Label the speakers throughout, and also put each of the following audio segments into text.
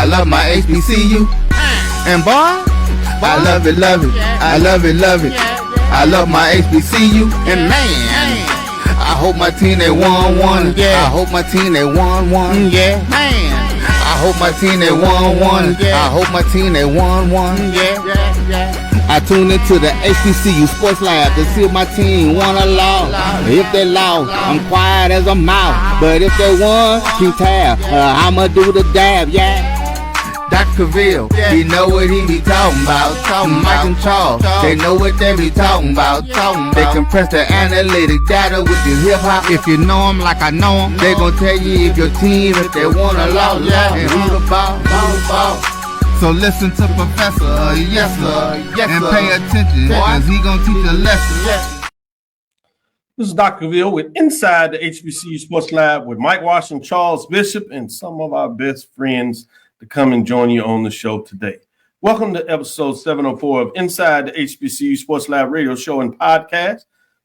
Speaker 1: love my HBCU. And boy, I love it, love it. I love it, love it. I love my HBCU. And man, I hope my team they won. Yeah. I hope my team they won. Yeah. Man, I hope my team they won. I hope my team they won. Yeah. I tune into the HBCU Sports Lab to see if my team won or lost. If they lost, I'm quiet as a mouse. But if they won, keep tab. I'ma do the dab, yeah. Dr. Cavil, he know what he be talking about. Mike and Charles, they know what they be talking about. They compress the analytic data with the hip hop. If you know them like I know them, they gon' tell you if your team, if they won or lost, and who the ball. So listen to Professor, yes sir, and pay attention, cause he gon' teach a lesson.
Speaker 2: This is Dr. Cavil with Inside the HBCU Sports Lab with Mike Washington, Charles Bishop, and some of our best friends to come and join you on the show today. Welcome to episode 704 of Inside the HBCU Sports Lab radio show and podcast,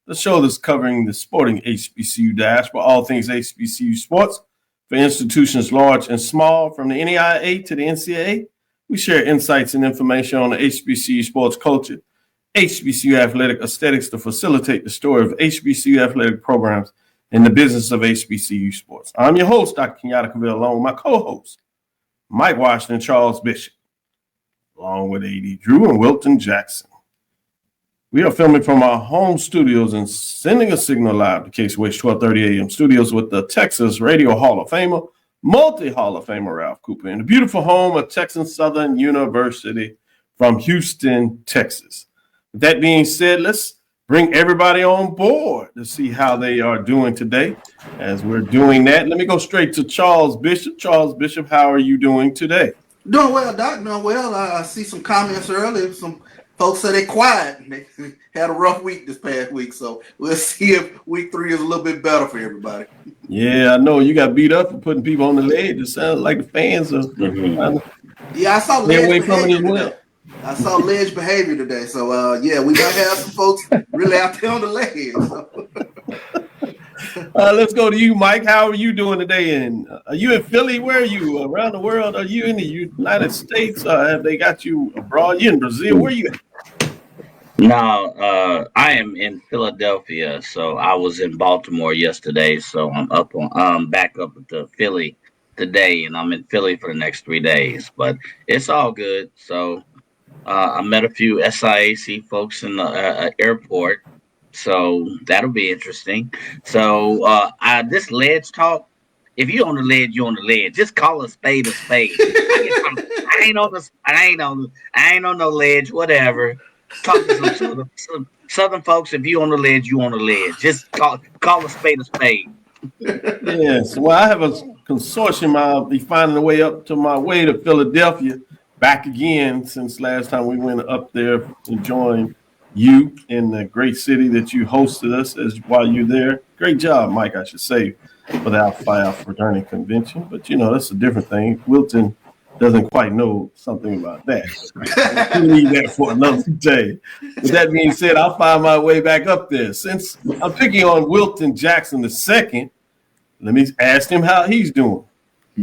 Speaker 2: the show that's covering the sporting HBCU diaspora, all things HBCU sports for institutions large and small, from the NAIA to the NCAA. We share insights and information on the HBCU sports culture, HBCU athletic aesthetics to facilitate the story of HBCU athletic programs and the business of HBCU sports. I'm your host, Dr. Kenyatta Cavil, along with my co-host, Mike Washington, Charles Bishop, along with AD Drew and Wilton Jackson. We are filming from our home studios and sending a signal live to KCWH 1230 AM studios with the Texas Radio Hall of Famer, multi-Hall of Famer Ralph Cooper, in the beautiful home of Texas Southern University from Houston, Texas. With that being said, let's bring everybody on board to see how they are doing today. As we're doing that, let me go straight to Charles Bishop. Charles Bishop, how are you doing today?
Speaker 3: Doing well, Doc. Doing well. I see some comments earlier. Some folks say they're quiet. They had a rough week this past week, so we'll see if week 3 is a little bit better for everybody.
Speaker 2: Yeah, I know you got beat up for putting people on the ledge. It sounds like the fans are.
Speaker 3: Yeah, I saw ledge behavior
Speaker 2: today.
Speaker 3: I saw ledge behavior today. So, yeah, we might have some folks really out there on the ledge. So.
Speaker 2: Let's go to you, Mike. How are you doing today? And are you in Philly? Where are you? Around the world? Are you in the United States? Have they got you abroad? You in Brazil? Where are you at?
Speaker 4: No, I am in Philadelphia. So I was in Baltimore yesterday. So I'm back up to Philly today, and I'm in Philly for the next 3 days. But it's all good. So I met a few SIAC folks in the airport. So that'll be interesting. So this ledge talk, if you're on the ledge, you're on the ledge. Just call a spade a spade. I ain't on no ledge, whatever. Talk to some southern folks. If you on the ledge, you on the ledge. Just call a spade a spade.
Speaker 2: Yes. Well, I have a consortium. I'll be finding a way up to my way to Philadelphia, back again since last time we went up there to join you in the great city that you hosted us as while you're there. Great job, Mike, I should say, for the Alpha Phi Alpha fraternity convention. But, that's a different thing. Wilton doesn't quite know something about that. We need that for another day. With that being said, I'll find my way back up there. Since I'm picking on Wilton Jackson II, let me ask him how he's doing.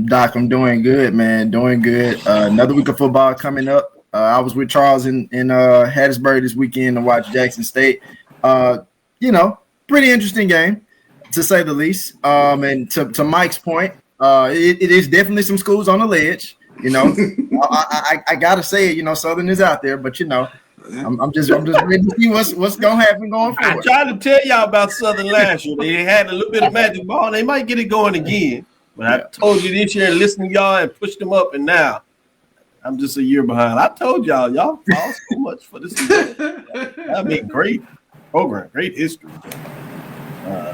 Speaker 5: Doc, I'm doing good, man. Doing good. Another week of football coming up. I was with Charles in Hattiesburg this weekend to watch Jackson State. Pretty interesting game, to say the least. And to Mike's point, it is definitely some schools on the ledge. I gotta say it. Southern is out there, but I'm just ready to see what's gonna happen going forward.
Speaker 2: I tried to tell y'all about Southern last year. They had a little bit of magic ball. They might get it going again. But I told you this year and listened to y'all and pushed them up, and now I'm just a year behind. I told y'all fall so much for this event. I mean, great program, great history.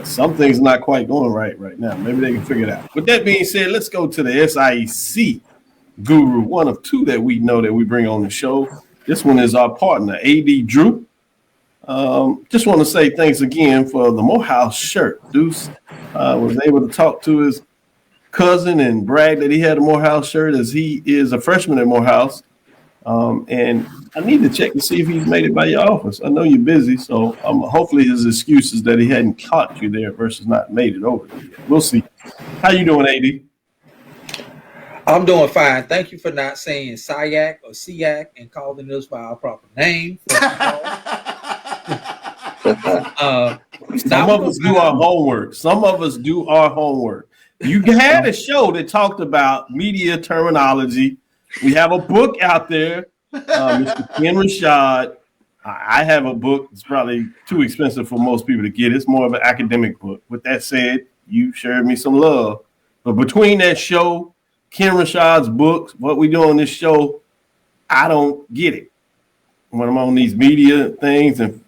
Speaker 2: Some things not quite going right now. Maybe they can figure it out. With that being said, let's go to the SIAC guru, one of two that we know that we bring on the show. This one is our partner, AD Drew. Just want to say thanks again for the Morehouse shirt. Deuce was able to talk to his cousin and brag that he had a Morehouse shirt, as he is a freshman at Morehouse. And I need to check to see if he's made it by your office. I know you're busy, so hopefully his excuse is that he hadn't caught you there versus not made it over there yet. We'll see. How you doing, AD?
Speaker 6: I'm doing fine. Thank you for not saying SIAC or SEAC and calling us by our proper name.
Speaker 2: Some of us do our homework. Some of us do our homework. You had a show that talked about media terminology. We have a book out there, Mr. Ken Rashad. I have a book. It's probably too expensive for most people to get. It's more of an academic book. With that said, you shared me some love. But between that show, Ken Rashad's books, what we do on this show, I don't get it. When I'm on these media things and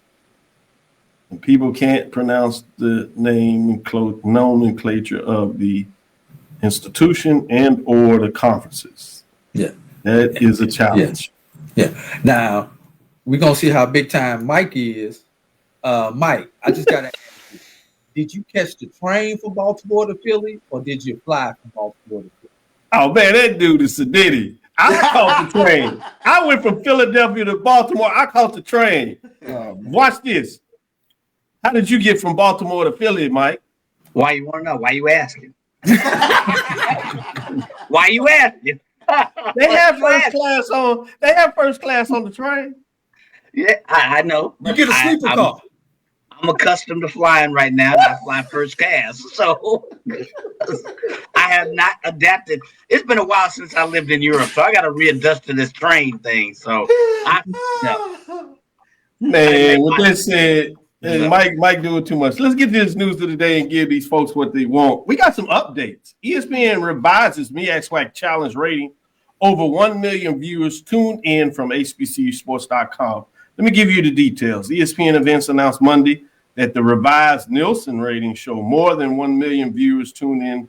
Speaker 2: people can't pronounce the name nomenclature of the institution and or the conferences.
Speaker 6: Yeah.
Speaker 2: That is a challenge.
Speaker 6: Yeah. Now, we're going to see how big time Mike is. Mike, I just got to ask you, did you catch the train from Baltimore to Philly or did you fly from Baltimore to Philly?
Speaker 2: Oh, man, that dude is sedity. I caught the train. I went from Philadelphia to Baltimore. I caught the train. Watch this. How did you get from Baltimore to Philly, Mike?
Speaker 4: Why you want to know? Why you asking? Why you asking?
Speaker 2: They have first class on. They have first class on the train.
Speaker 4: Yeah, I know.
Speaker 6: You get a sleeper car.
Speaker 4: I'm accustomed to flying right now. I fly first class, so I have not adapted. It's been a while since I lived in Europe, so I got to readjust to this train thing. So,
Speaker 2: man, with that said, Mike doing too much. Let's get this news of the day and give these folks what they want. We got some updates. ESPN revises MEAC SWAC Challenge rating. Over 1 million viewers tuned in from HBCUsports.com. Let me give you the details. ESPN Events announced Monday that the revised Nielsen ratings show more than 1 million viewers tuned in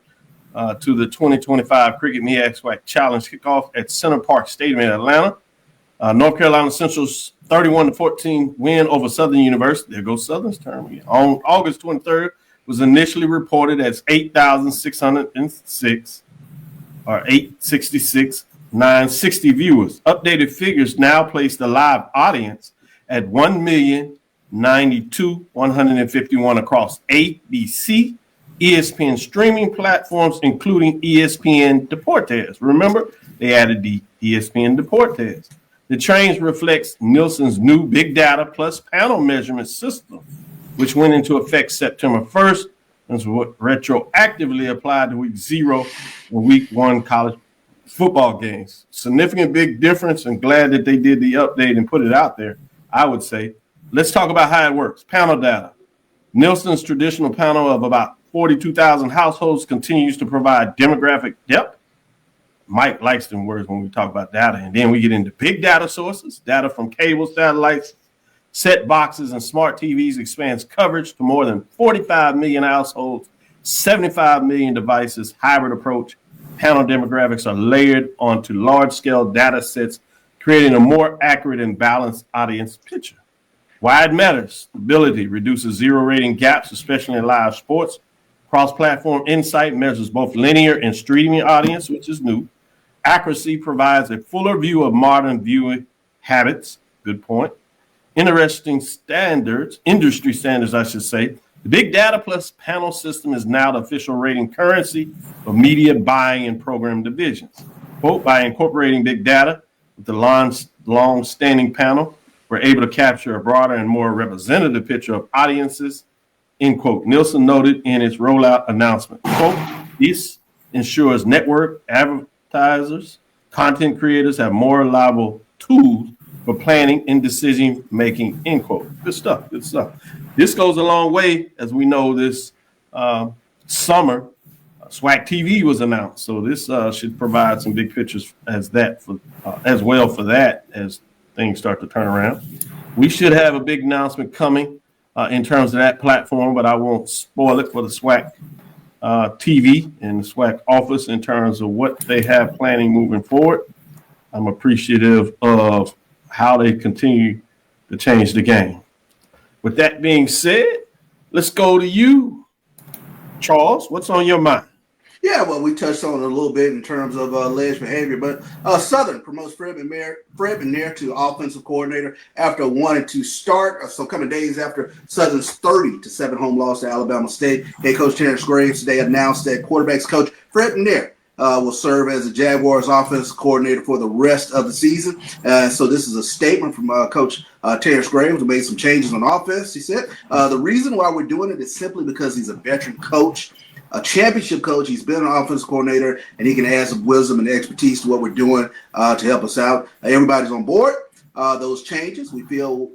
Speaker 2: to the 2025 Cricket MEAC SWAC Challenge kickoff at Center Park Stadium in Atlanta. North Carolina Central's 31-14 win over Southern University. There goes Southern's term again. On August 23rd was initially reported as 8,606 or 866,960 viewers. Updated figures now place the live audience at 1,092,151 across ABC, ESPN streaming platforms, including ESPN Deportes. Remember, they added the ESPN Deportes. The change reflects Nielsen's new big data plus panel measurement system, which went into effect September 1st and was retroactively applied to week 0 and week 1 college football games. Significant big difference, and glad that they did the update and put it out there, I would say. Let's talk about how it works. Panel data. Nielsen's traditional panel of about 42,000 households continues to provide demographic depth. Mike likes them words when we talk about data. And then we get into big data sources. Data from cable, satellites, set boxes, and smart TVs expands coverage to more than 45 million households, 75 million devices. Hybrid approach. Panel demographics are layered onto large-scale data sets, creating a more accurate and balanced audience picture. Why it matters. Stability reduces zero rating gaps, especially in live sports. Cross-platform insight measures both linear and streaming audience, which is new. Accuracy provides a fuller view of modern viewing habits. Good point. Industry standards, I should say. The big data plus panel system is now the official rating currency for media buying and program divisions. Quote, by incorporating big data with the long-standing panel, we're able to capture a broader and more representative picture of audiences, end quote. Nielsen noted in its rollout announcement, quote, this ensures network advertisers, content creators have more reliable tools for planning and decision making, end quote. Good stuff, good stuff. This goes a long way. As we know, this summer, SWAC TV was announced. So this should provide some big pictures as well for that as things start to turn around. We should have a big announcement coming in terms of that platform, but I won't spoil it for the SWAC TV and the SWAC office in terms of what they have planning moving forward. I'm appreciative of how they continue to change the game. With that being said, let's go to you, Charles. What's on your mind?
Speaker 3: Yeah, well, we touched on it a little bit in terms of alleged behavior, but Southern promotes Fred McNair to offensive coordinator after a 1-2 start. So coming days after Southern's 30-7 home loss to Alabama State, head coach Terrence Graves today announced that quarterbacks coach Fred McNair will serve as the Jaguars offensive coordinator for the rest of the season. So this is a statement from Coach Terrence Graves, who made some changes on offense. He said, the reason why we're doing it is simply because he's a veteran coach, a championship coach. He's been an offensive coordinator, and he can add some wisdom and expertise to what we're doing to help us out. Everybody's on board. Those changes we feel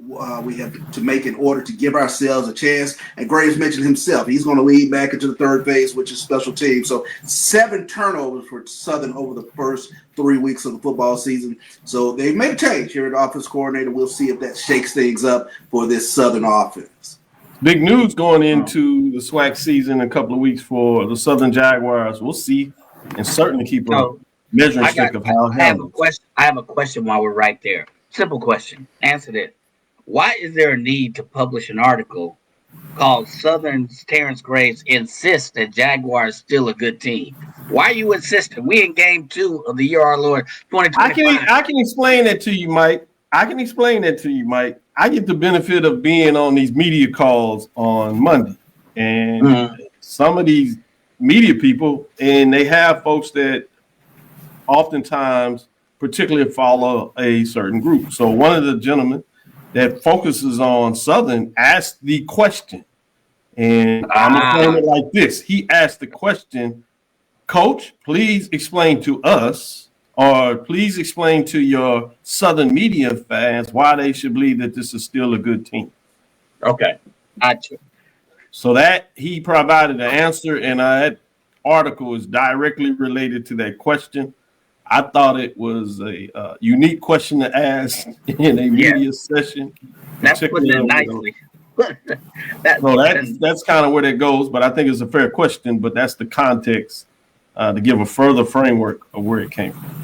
Speaker 3: we have to make in order to give ourselves a chance. And Graves mentioned himself. He's going to lead back into the third phase, which is special teams. So 7 turnovers for Southern over the first 3 weeks of the football season. So they've made a change here at offense coordinator. We'll see if that shakes things up for this Southern offense.
Speaker 2: Big news going into the SWAC season in a couple of weeks for the Southern Jaguars. We'll see, and certainly keep a measuring stick of how it handles.
Speaker 4: I have a question while we're right there. Simple question. Answer it. Why is there a need to publish an article called Southern's Terrence Graves insists that Jaguars still a good team? Why are you insisting? We in game 2 of the year our Lord 2025.
Speaker 2: I can explain that to you, Mike. I get the benefit of being on these media calls on Monday. And some of these media people, and they have folks that oftentimes particularly follow a certain group. So one of the gentlemen that focuses on Southern asked the question, and I'm going to frame it like this. He asked the question, Coach, please explain to us, or please explain to your Southern media fans why they should believe that this is still a good team.
Speaker 4: Okay. Gotcha.
Speaker 2: So that he provided an answer, and that article is directly related to that question. I thought it was a unique question to ask in a media session.
Speaker 4: That's putting it nicely.
Speaker 2: That's kind of where that goes, but I think it's a fair question, but that's the context to give a further framework of where it came from.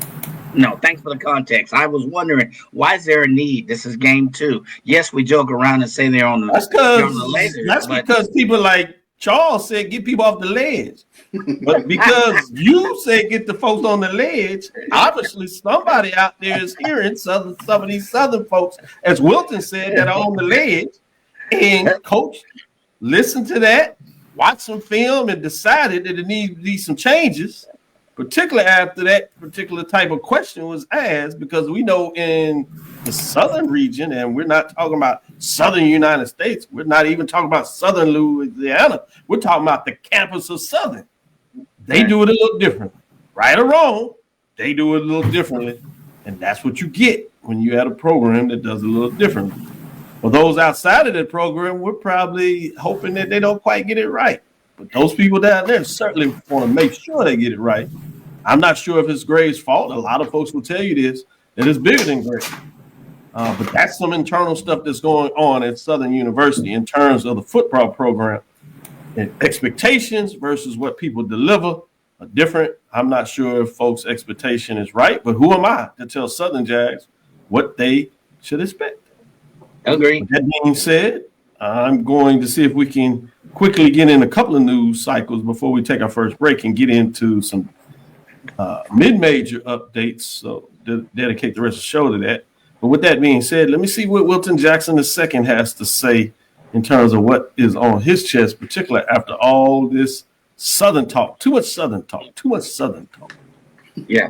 Speaker 4: No, thanks for the context. I was wondering, why is there a need? This is game 2. Yes, we joke around and say they're on the lasers.
Speaker 2: That's because people like Charles said get people off the ledge. But because you said get the folks on the ledge, obviously somebody out there is hearing some of these Southern folks, as Wilton said, that are on the ledge. And Coach listened to that, watched some film, and decided that it needed to be some changes, particularly after that particular type of question was asked, because we know in the Southern region, and we're not talking about Southern United States, we're not even talking about Southern Louisiana, we're talking about the campus of Southern. They do it a little differently. Right or wrong, they do it a little differently, and that's what you get when you have a program that does it a little differently. For those outside of that program, we're probably hoping that they don't quite get it right. But those people down there certainly want to make sure they get it right. I'm not sure if it's Graves' fault. A lot of folks will tell you this, that it's bigger than Graves. But that's some internal stuff that's going on at Southern University in terms of the football program. And expectations versus what people deliver are different. I'm not sure if folks' expectation is right, but who am I to tell Southern Jags what they should expect?
Speaker 4: Agree.
Speaker 2: With that being said, I'm going to see if we can quickly get in a couple of news cycles before we take our first break and get into some mid-major updates. So dedicate the rest of the show to that. But with that being said, let me see what Wilton Jackson II has to say in terms of what is on his chest, particularly after all this Southern talk. Too much Southern talk.
Speaker 4: Yeah.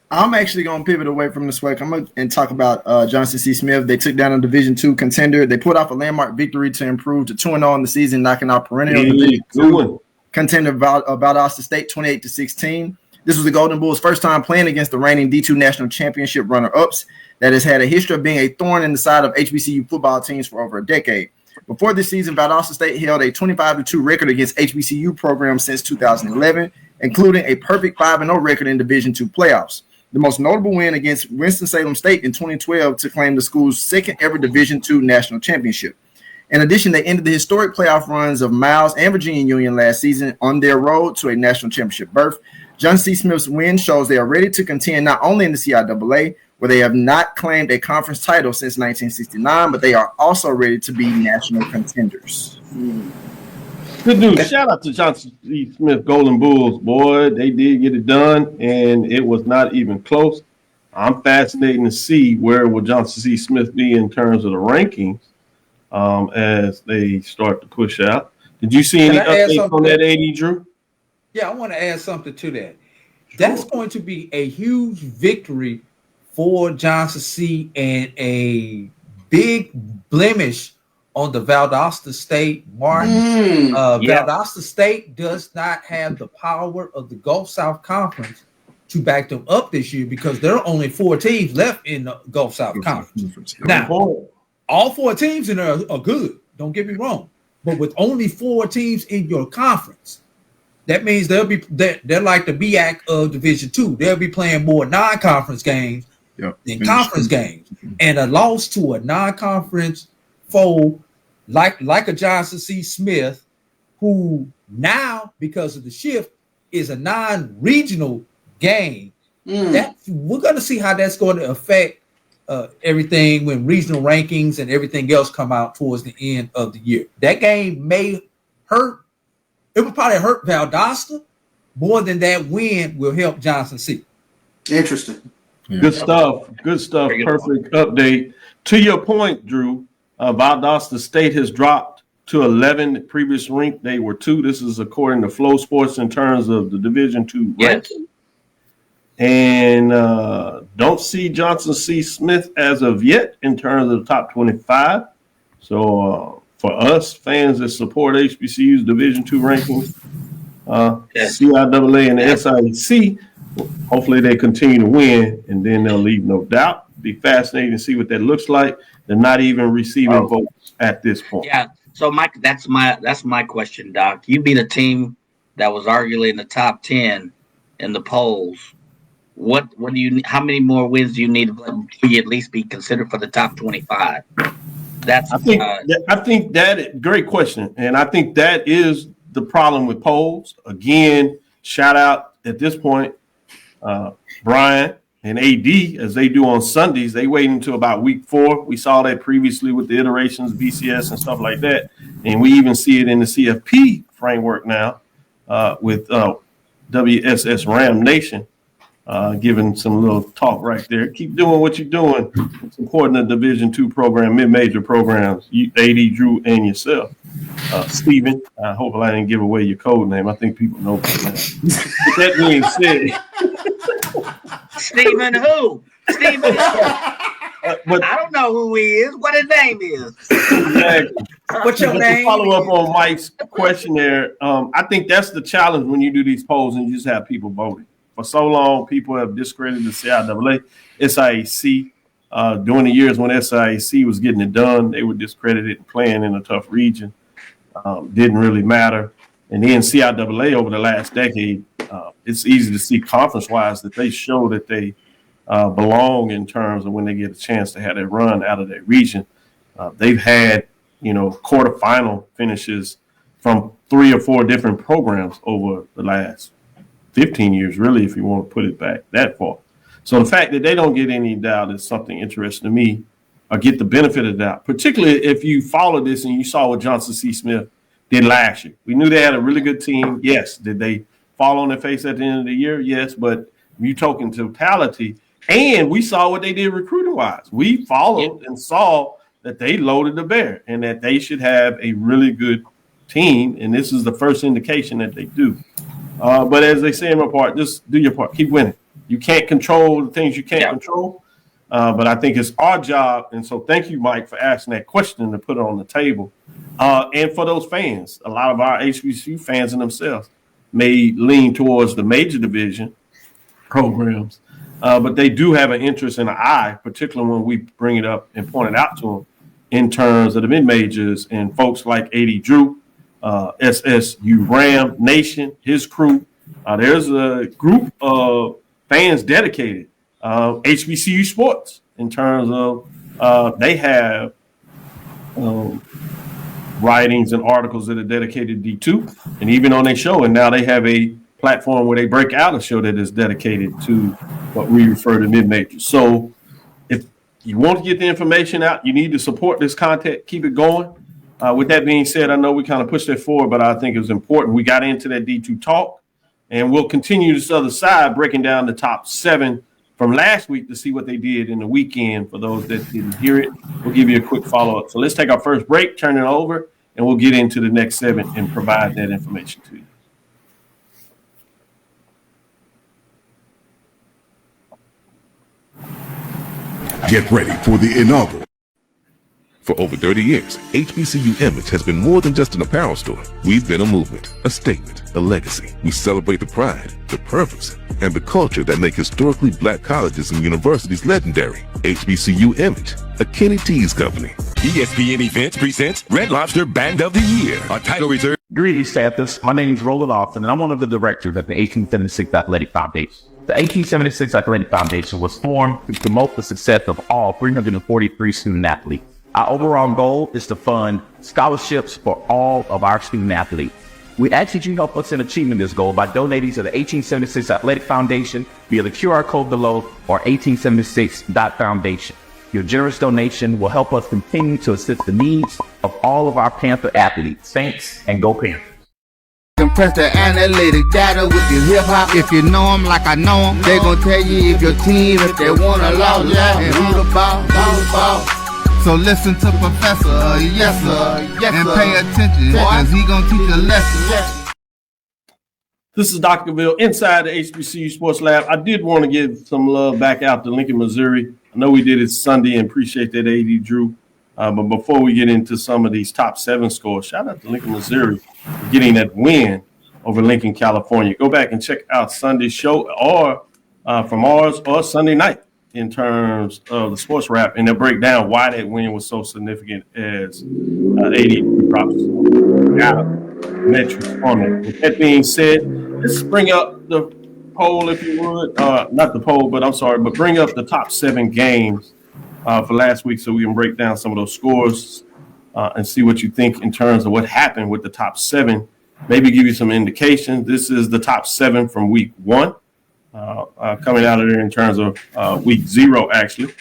Speaker 5: I'm actually going to pivot away from the SWAC. I'm going to talk about Johnson C. Smith. They took down a Division II contender. They pulled off a landmark victory to improve to 2-0 in the season, knocking out perennial Division II contender Valdosta State 28-16. This was the Golden Bulls' first time playing against the reigning D2 national championship runner-ups that has had a history of being a thorn in the side of HBCU football teams for over a decade. Before this season, Valdosta State held a 25-2 record against HBCU programs since 2011, including a perfect 5-0 record in Division II playoffs. The most notable win against Winston-Salem State in 2012 to claim the school's second ever Division II national championship. In addition, they ended the historic playoff runs of Miles and Virginia Union last season on their road to a national championship berth. John C. Smith's win shows they are ready to contend not only in the CIAA, where they have not claimed a conference title since 1969, but they are also ready to be national contenders.
Speaker 2: Good news. Shout out to Johnson C. Smith Golden Bulls, boy. They did get it done, and it was not even close. I'm fascinated to see where will Johnson C. Smith be in terms of the rankings as they start to push out. Did you see any updates on that, AD, Drew?
Speaker 6: Yeah, I want to add something to that. That's going to be a huge victory for Johnson C and a big blemish on the Valdosta State mark. Valdosta State does not have the power of the Gulf South Conference to back them up this year because there are only 4 teams left in the Gulf South Conference. Now, all 4 teams in there are good. Don't get me wrong. But with only 4 teams in your conference, that means they're like the MEAC of Division II. They'll be playing more non-conference games than conference games. And a loss to a non-conference foe like a Johnson C. Smith, who now, because of the shift, is a non-regional game. We're going to see how that's going to affect everything when regional rankings and everything else come out towards the end of the year. That game may hurt. It would probably hurt Valdosta more than that win will help Johnson C.
Speaker 3: Interesting.
Speaker 2: Yeah. Good stuff. Perfect update. To your point, Drew, Valdosta State has dropped to 11. The previous rank, they were 2. This is according to Flow Sports in terms of the Division II ranking. And don't see Johnson C. Smith as of yet in terms of the top 25. So for us fans that support HBCU's Division II rankings, CIAA and the SIAC, hopefully they continue to win, and then they'll leave no doubt. Be fascinating to see what that looks like. They're not even receiving votes at this point.
Speaker 4: Yeah. So, Mike, that's my question, Doc. You beat a team that was arguably in the top 10 in the polls. What do you? How many more wins do you need to at least be considered for the top 25? I think that great question, and I think that is the problem with polls. Again, shout out at this point, Brian and AD, as they do on Sundays. They wait until about week 4. We saw that previously with the iterations, BCS and stuff like that, and we even see it in the CFP framework now with WSS Ram Nation. Giving some little talk right there. Keep doing what you're doing. It's important to Division II program, mid-major programs, AD, Drew, and yourself. Stephen, I hope I didn't give away your code name. I think people know that. With that being said. Stephen who? Stephen who? I don't know who he is. What his name is.
Speaker 2: Exactly.
Speaker 6: What's your name?
Speaker 2: Follow up on Mike's question there. I think that's the challenge when you do these polls and you just have people voting. For so long, people have discredited the CIAA, SIAC. During the years when SIAC was getting it done, they were discredited and playing in a tough region. Didn't really matter. And then CIAA over the last decade, it's easy to see conference-wise that they show that they belong in terms of when they get a chance to have that run out of their region. They've had, quarterfinal finishes from 3 or 4 different programs over the last 15 years, really, if you want to put it back that far. So the fact that they don't get any doubt is something interesting to me, or get the benefit of the doubt, particularly if you follow this and you saw what Johnson C. Smith did last year. We knew they had a really good team. Yes. Did they fall on their face at the end of the year? Yes. But you talk in totality, and we saw what they did recruiting-wise. We followed and saw that they loaded the bear and that they should have a really good team, and this is the first indication that they do. But as they say in my part, just do your part. Keep winning. You can't control the things you can't control. But I think it's our job. And so thank you, Mike, for asking that question to put it on the table. And for those fans, a lot of our HBCU fans in themselves may lean towards the major division programs. But they do have an interest and an eye, particularly when we bring it up and point it out to them in terms of the mid-majors and folks like AD Drew, SSU Ram Nation, his crew. There's a group of fans dedicated HBCU Sports in terms of they have writings and articles that are dedicated to D2, and even on their show. And now they have a platform where they break out a show that is dedicated to what we refer to mid-majors. So if you want to get the information out, you need to support this content, keep it going. With that being said, I know we kind of pushed it forward, but I think it was important. We got into that D2 talk, and we'll continue this other side, breaking down the top 7 from last week to see what they did in the weekend. For those that didn't hear it, we'll give you a quick follow-up. So let's take our first break, turn it over, and we'll get into the next 7 and provide that information to you.
Speaker 7: Get ready for the inaugural. For over 30 years, HBCU Image has been more than just an apparel store. We've been a movement, a statement, a legacy. We celebrate the pride, the purpose, and the culture that make historically black colleges and universities legendary. HBCU Image, a Kenny T's company.
Speaker 8: ESPN Events presents Red Lobster Band of the Year, a title reserved.
Speaker 9: Greetings, Santos. My name is Roland Austin, and I'm one of the directors at the 1876 Athletic Foundation. The 1876 Athletic Foundation was formed to promote the success of all 343 student athletes. Our overall goal is to fund scholarships for all of our student athletes. We ask that you help us in achieving this goal by donating to the 1876 Athletic Foundation via the QR code below or 1876.foundation. Your generous donation will help us continue to assist the needs of all of our Panther athletes. Thanks, and go Panthers.
Speaker 1: Compress the analytic data with your hip hop. If you know them like I know them, they gon' tell you if your team, if they wanna lose, and who the ball. So listen to Professor, yes sir, and pay attention, cause he gon' teach a lesson.
Speaker 2: This is Dr. Cavil inside the HBCU Sports Lab. I did want to give some love back out to Lincoln, Missouri. I know we did it Sunday and appreciate that, AD Drew. But before we get into some of these top 7 scores, shout out to Lincoln, Missouri for getting that win over Lincoln, California. Go back and check out Sunday's show or from ours or Sunday night in terms of the sports wrap, and they'll break down why that win was so significant as AD drops metrics on it. With that being said, let's bring up the poll, if you would. Not the poll, but bring up the top 7 games for last week so we can break down some of those scores and see what you think in terms of what happened with the top 7. Maybe give you some indication. This is the top 7 from week 1 coming out of there in terms of week 0, actually.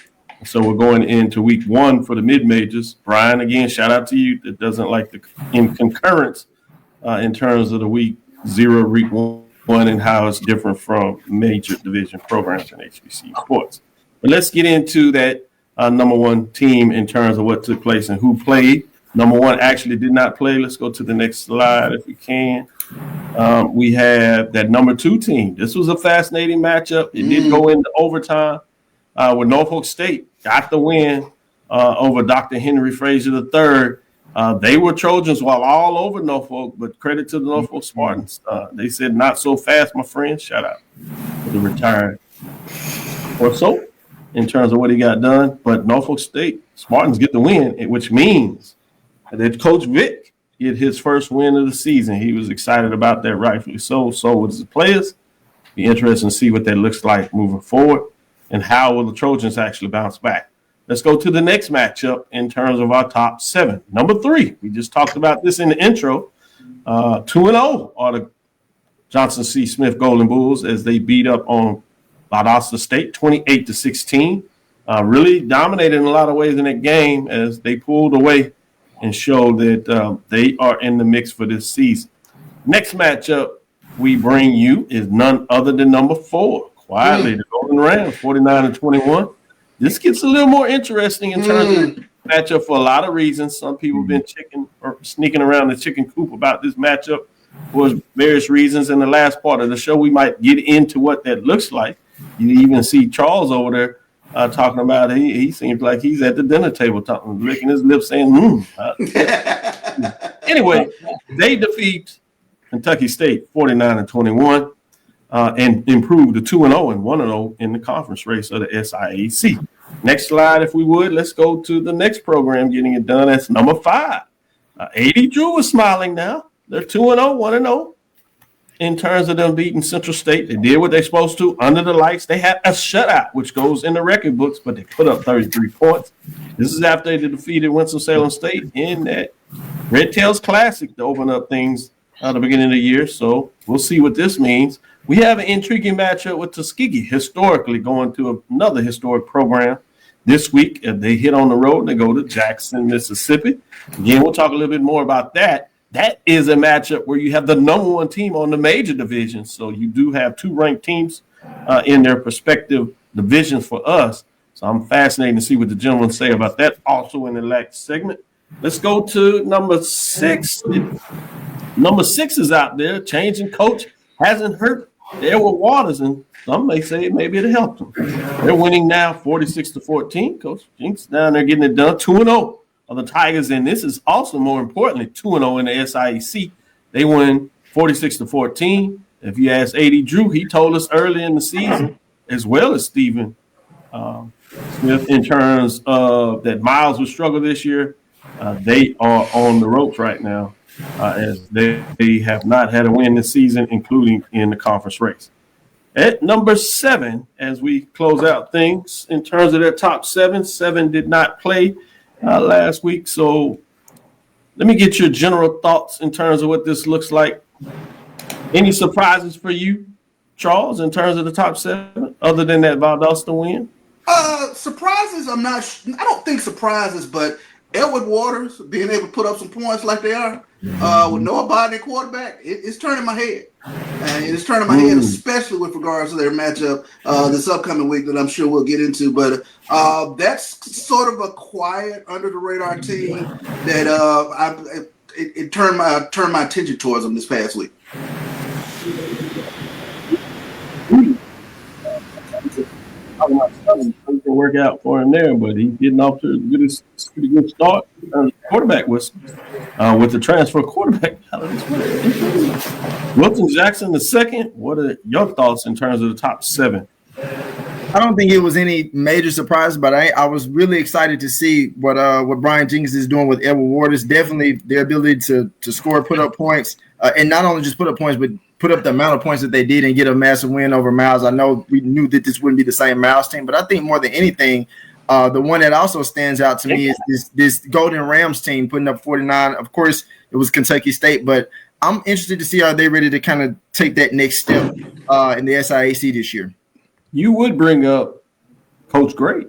Speaker 2: So we're going into week 1 for the mid-majors. Brian, again, shout out to you. That doesn't like the in concurrence in terms of the week 0, week 1, and how it's different from major division programs in HBCU sports. But let's get into that number 1 team in terms of what took place and who played. Number 1 actually did not play. Let's go to the next slide if we can. We have that number 2 team. This was a fascinating matchup. It did go into overtime with Norfolk State. Got the win over Dr. Henry Frazier III. They were Trojans while all over Norfolk, but credit to the Norfolk Spartans. They said, not so fast, my friend. Shout out to the retired or so in terms of what he got done. But Norfolk State Spartans get the win, which means that Coach Vic get his first win of the season. He was excited about that, rightfully so. So with the players, be interesting to see what that looks like moving forward and how will the Trojans actually bounce back. Let's go to the next matchup in terms of our top 7. Number 3, we just talked about this in the intro. 2-0 are the Johnson C. Smith Golden Bulls as they beat up on Valdosta State 28-16. Really dominated in a lot of ways in that game as they pulled away and showed that they are in the mix for this season. Next matchup we bring you is none other than number 4. Quietly, the Golden Rams, 49-21. This gets a little more interesting in terms of matchup for a lot of reasons. Some people have been sneaking around the chicken coop about this matchup for various reasons. In the last part of the show, we might get into what that looks like. You even see Charles over there talking about it. He seems like he's at the dinner table talking, licking his lips saying, Anyway, they defeat Kentucky State 49-21. And improve to 2-0 and 1-0 in the conference race of the SIAC. Next slide, if we would. Let's go to the next program getting it done. That's number 5. AD Drew was smiling now. They're 2-0, 1-0 in terms of them beating Central State. They did what they're supposed to under the lights. They had a shutout, which goes in the record books, but they put up 33 points. This is after they defeated Winston-Salem State in that Red Tails Classic to open up things at the beginning of the year. So we'll see what this means. We have an intriguing matchup with Tuskegee, historically going to another historic program this week. If they hit on the road, they go to Jackson, Mississippi. Again, we'll talk a little bit more about that. That is a matchup where you have the number 1 team on the major division. So you do have 2 ranked teams in their respective divisions for us. So I'm fascinated to see what the gentlemen say about that also in the last segment. Let's go to number 6. Number 6 is out there, changing coach. Hasn't hurt Edward Waters, and some may say maybe it helped them. They're winning now 46-14. Coach Jinks down there getting it done. 2-0 of the Tigers, and this is also more importantly 2-0 in the SIEC. They win 46-14. If you ask A.D. Drew, he told us early in the season, as well as Stephen Smith, in terms of that Miles will struggle this year. They are on the ropes right now, as they have not had a win this season, including in the conference race. At number 7, as we close out things in terms of their top 7 did not play last week. So let me get your general thoughts in terms of what this looks like. Any surprises for you, Charles, in terms of the top 7, other than that Valdosta win?
Speaker 3: Surprises, I don't think surprises, but Edward Waters being able to put up some points like they are with Noah Biden quarterback, it's turning my head. And it's turning my head, especially with regards to their matchup this upcoming week that I'm sure we'll get into. But that's sort of a quiet, under-the-radar team that it turned my attention towards them this past week.
Speaker 2: It can work out for him there, but he's getting off to a pretty good start. Quarterback with the transfer quarterback. Wilton Jackson the second. What are your thoughts in terms of the top 7?
Speaker 5: I don't think it was any major surprise, but I was really excited to see what Brian Jenkins is doing with Edward Waters. Definitely their ability to score, put up points, and not only just put up points, but put up the amount of points that they did and get a massive win over Miles. I know we knew that this wouldn't be the same Miles team, but I think more than anything, the one that also stands out to me is this Golden Rams team putting up 49. Of course, it was Kentucky State, but I'm interested to see are they ready to kind of take that next step in the SIAC this year.
Speaker 2: You would bring up Coach Gray.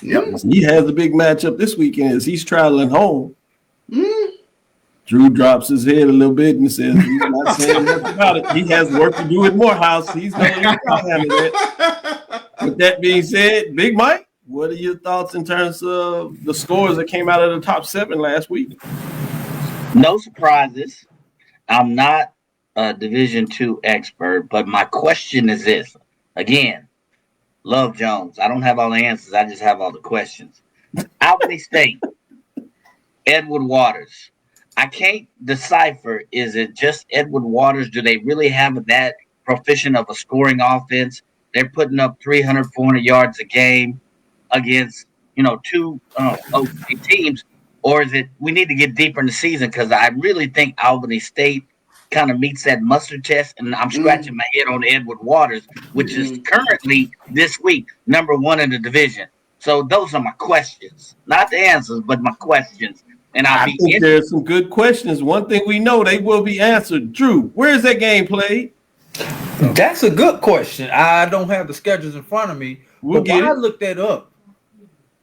Speaker 3: Yep.
Speaker 2: He has a big matchup this weekend as he's traveling home. Drew drops his head a little bit and says, he's not saying nothing about it. He has work to do at Morehouse. He's going to handle it. With that being said, Big Mike, what are your thoughts in terms of the scores that came out of the top 7 last week?
Speaker 4: No surprises. I'm not a Division II expert, but my question is this. Again, Love Jones. I don't have all the answers. I just have all the questions. Albany State, Edward Waters. I can't decipher, is it just Edward Waters? Do they really have that proficient of a scoring offense? They're putting up 300, 400 yards a game against, two OC teams. Or is it we need to get deeper in the season? Because I really think Albany State kind of meets that mustard test. And I'm scratching my head on Edward Waters, which is currently this week #1 in the division. So those are my questions. Not the answers, but my questions. And
Speaker 2: I think there's some good questions. One thing we know, they will be answered. Drew, where is that game played?
Speaker 6: That's a good question. I don't have the schedules in front of me. But I looked that up,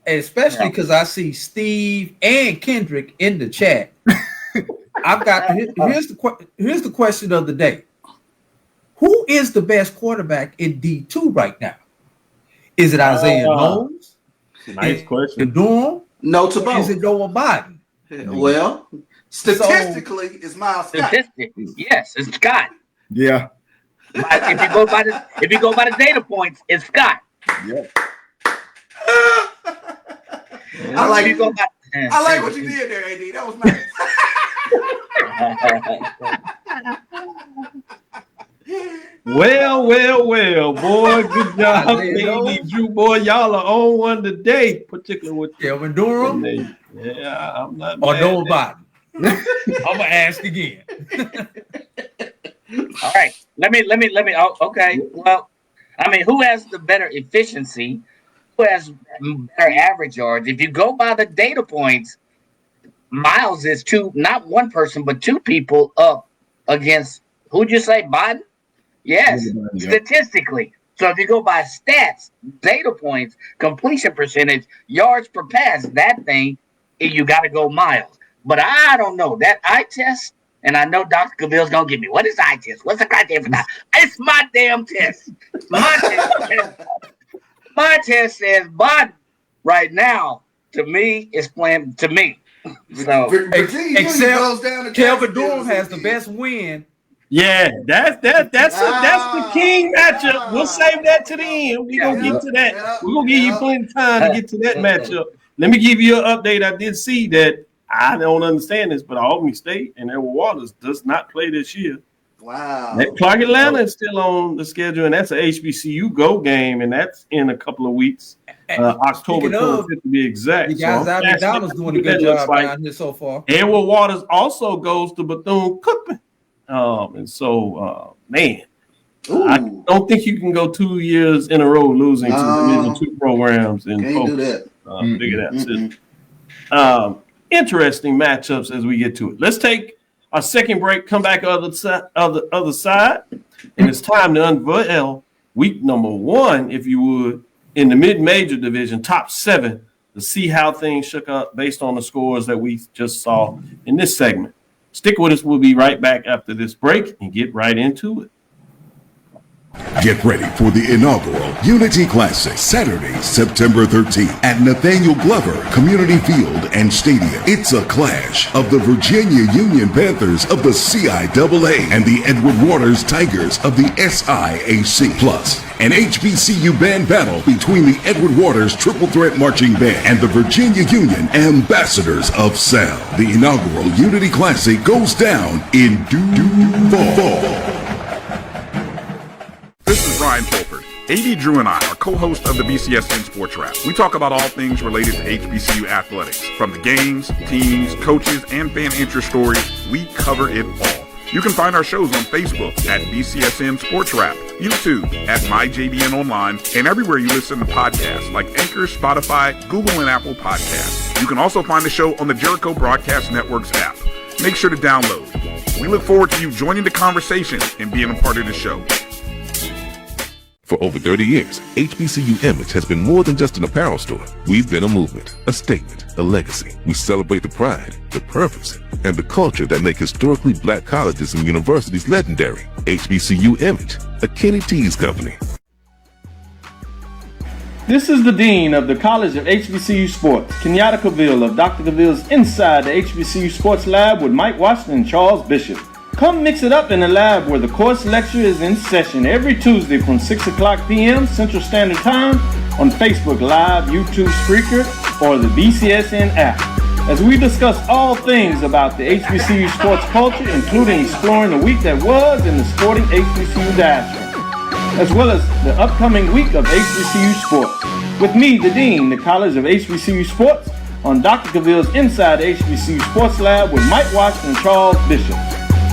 Speaker 6: especially because I see Steve and Kendrick in the chat. I've got here's the question of the day. Who is the best quarterback in D2 right now? Is it Isaiah Knowles?
Speaker 2: Nice question.
Speaker 6: Durham?
Speaker 3: No to both.
Speaker 6: Is it Noah Biden?
Speaker 3: Well, statistically, it's Miles Scott.
Speaker 4: Yes, it's Scott.
Speaker 5: Yeah.
Speaker 4: If you go by the data points, it's Scott.
Speaker 5: Yeah.
Speaker 3: I like what you did there, AD. That was nice.
Speaker 2: Well, boy. Good job, baby Drew. Boy, y'all are on one today, particularly with
Speaker 6: Kelvin Durham.
Speaker 2: Yeah, I'm not.
Speaker 6: Or Noah Biden. I'm gonna ask again.
Speaker 4: All right. Let me. Okay. Well, I mean, who has the better efficiency? Who has better average yards? If you go by the data points, Miles is not one person, but 2 people up against, who'd you say, Biden? Yes, statistically. So if you go by stats, data points, completion percentage, yards per pass, that thing, you got to go Miles. But I don't know. That eye test, and I know Dr. Cavill's going to give me, what is eye test? What's the criteria for that? It's my damn test. My test says Biden right now, to me, is playing to me. So,
Speaker 6: except Kelvin Durham has the best win
Speaker 2: Yeah, that's the king matchup. We'll save that to the end. We're gonna get to that. We're gonna give you plenty of time to get to that matchup. Let me give you an update. I did see that. I don't understand this, but Albany State and Edward Waters does not play this year.
Speaker 3: Wow.
Speaker 2: That Clark Atlanta is still on the schedule, and that's a HBCU Go game, and that's in a couple of weeks. October 25th to be exact.
Speaker 6: You guys out in Dallas doing a good job down here so far.
Speaker 2: Edward Waters also goes to Bethune-Cookman. And so, man, I don't think you can go 2 years in a row losing to Division II programs. And
Speaker 3: can't do that.
Speaker 2: Figure that. Interesting matchups as we get to it. Let's take our second break, come back on the other side, and it's time to unveil week number 1, if you would, in the mid-major division, top 7, to see how things shook up based on the scores that we just saw in this segment. Stick with us. We'll be right back after this break and get right into it.
Speaker 10: Get ready for the inaugural Unity Classic, Saturday, September 13th at Nathaniel Glover Community Field and Stadium. It's a clash of the Virginia Union Panthers of the CIAA and the Edward Waters Tigers of the SIAC. Plus, an HBCU band battle between the Edward Waters Triple Threat Marching Band and the Virginia Union Ambassadors of Sound. The inaugural Unity Classic goes down in due fall.
Speaker 11: This is Ryan Fulford. AD Drew and I are co-hosts of the BCSN Sports Lab. We talk about all things related to HBCU athletics. From the games, teams, coaches, and fan interest stories, we cover it all. You can find our shows on Facebook at BCSN Sports Lab, YouTube at MyJBN Online, and everywhere you listen to podcasts like Anchor, Spotify, Google, and Apple Podcasts. You can also find the show on the Jericho Broadcast Network's app. Make sure to download. We look forward to you joining the conversation and being a part of the show.
Speaker 7: For over 30 years, HBCU Image has been more than just an apparel store. We've been a movement, a statement, a legacy. We celebrate the pride, the purpose, and the culture that make historically black colleges and universities legendary. HBCU Image, a Kenny T's company.
Speaker 2: This is the Dean of the College of HBCU Sports, Kenyatta Cavil of Dr. Cavil's Inside the HBCU Sports Lab with Mike Washington and Charles Bishop. Come mix it up in the lab where the course lecture is in session every Tuesday from 6 o'clock p.m. Central Standard Time on Facebook Live, YouTube Spreaker, or the BCSN app. As we discuss all things about the HBCU sports culture, including exploring the week that was in the sporting HBCU diaspora, as well as the upcoming week of HBCU sports. With me, the Dean, the College of HBCU Sports, on Dr. Cavil's Inside the HBCU Sports Lab with Mike Washington and Charles Bishop.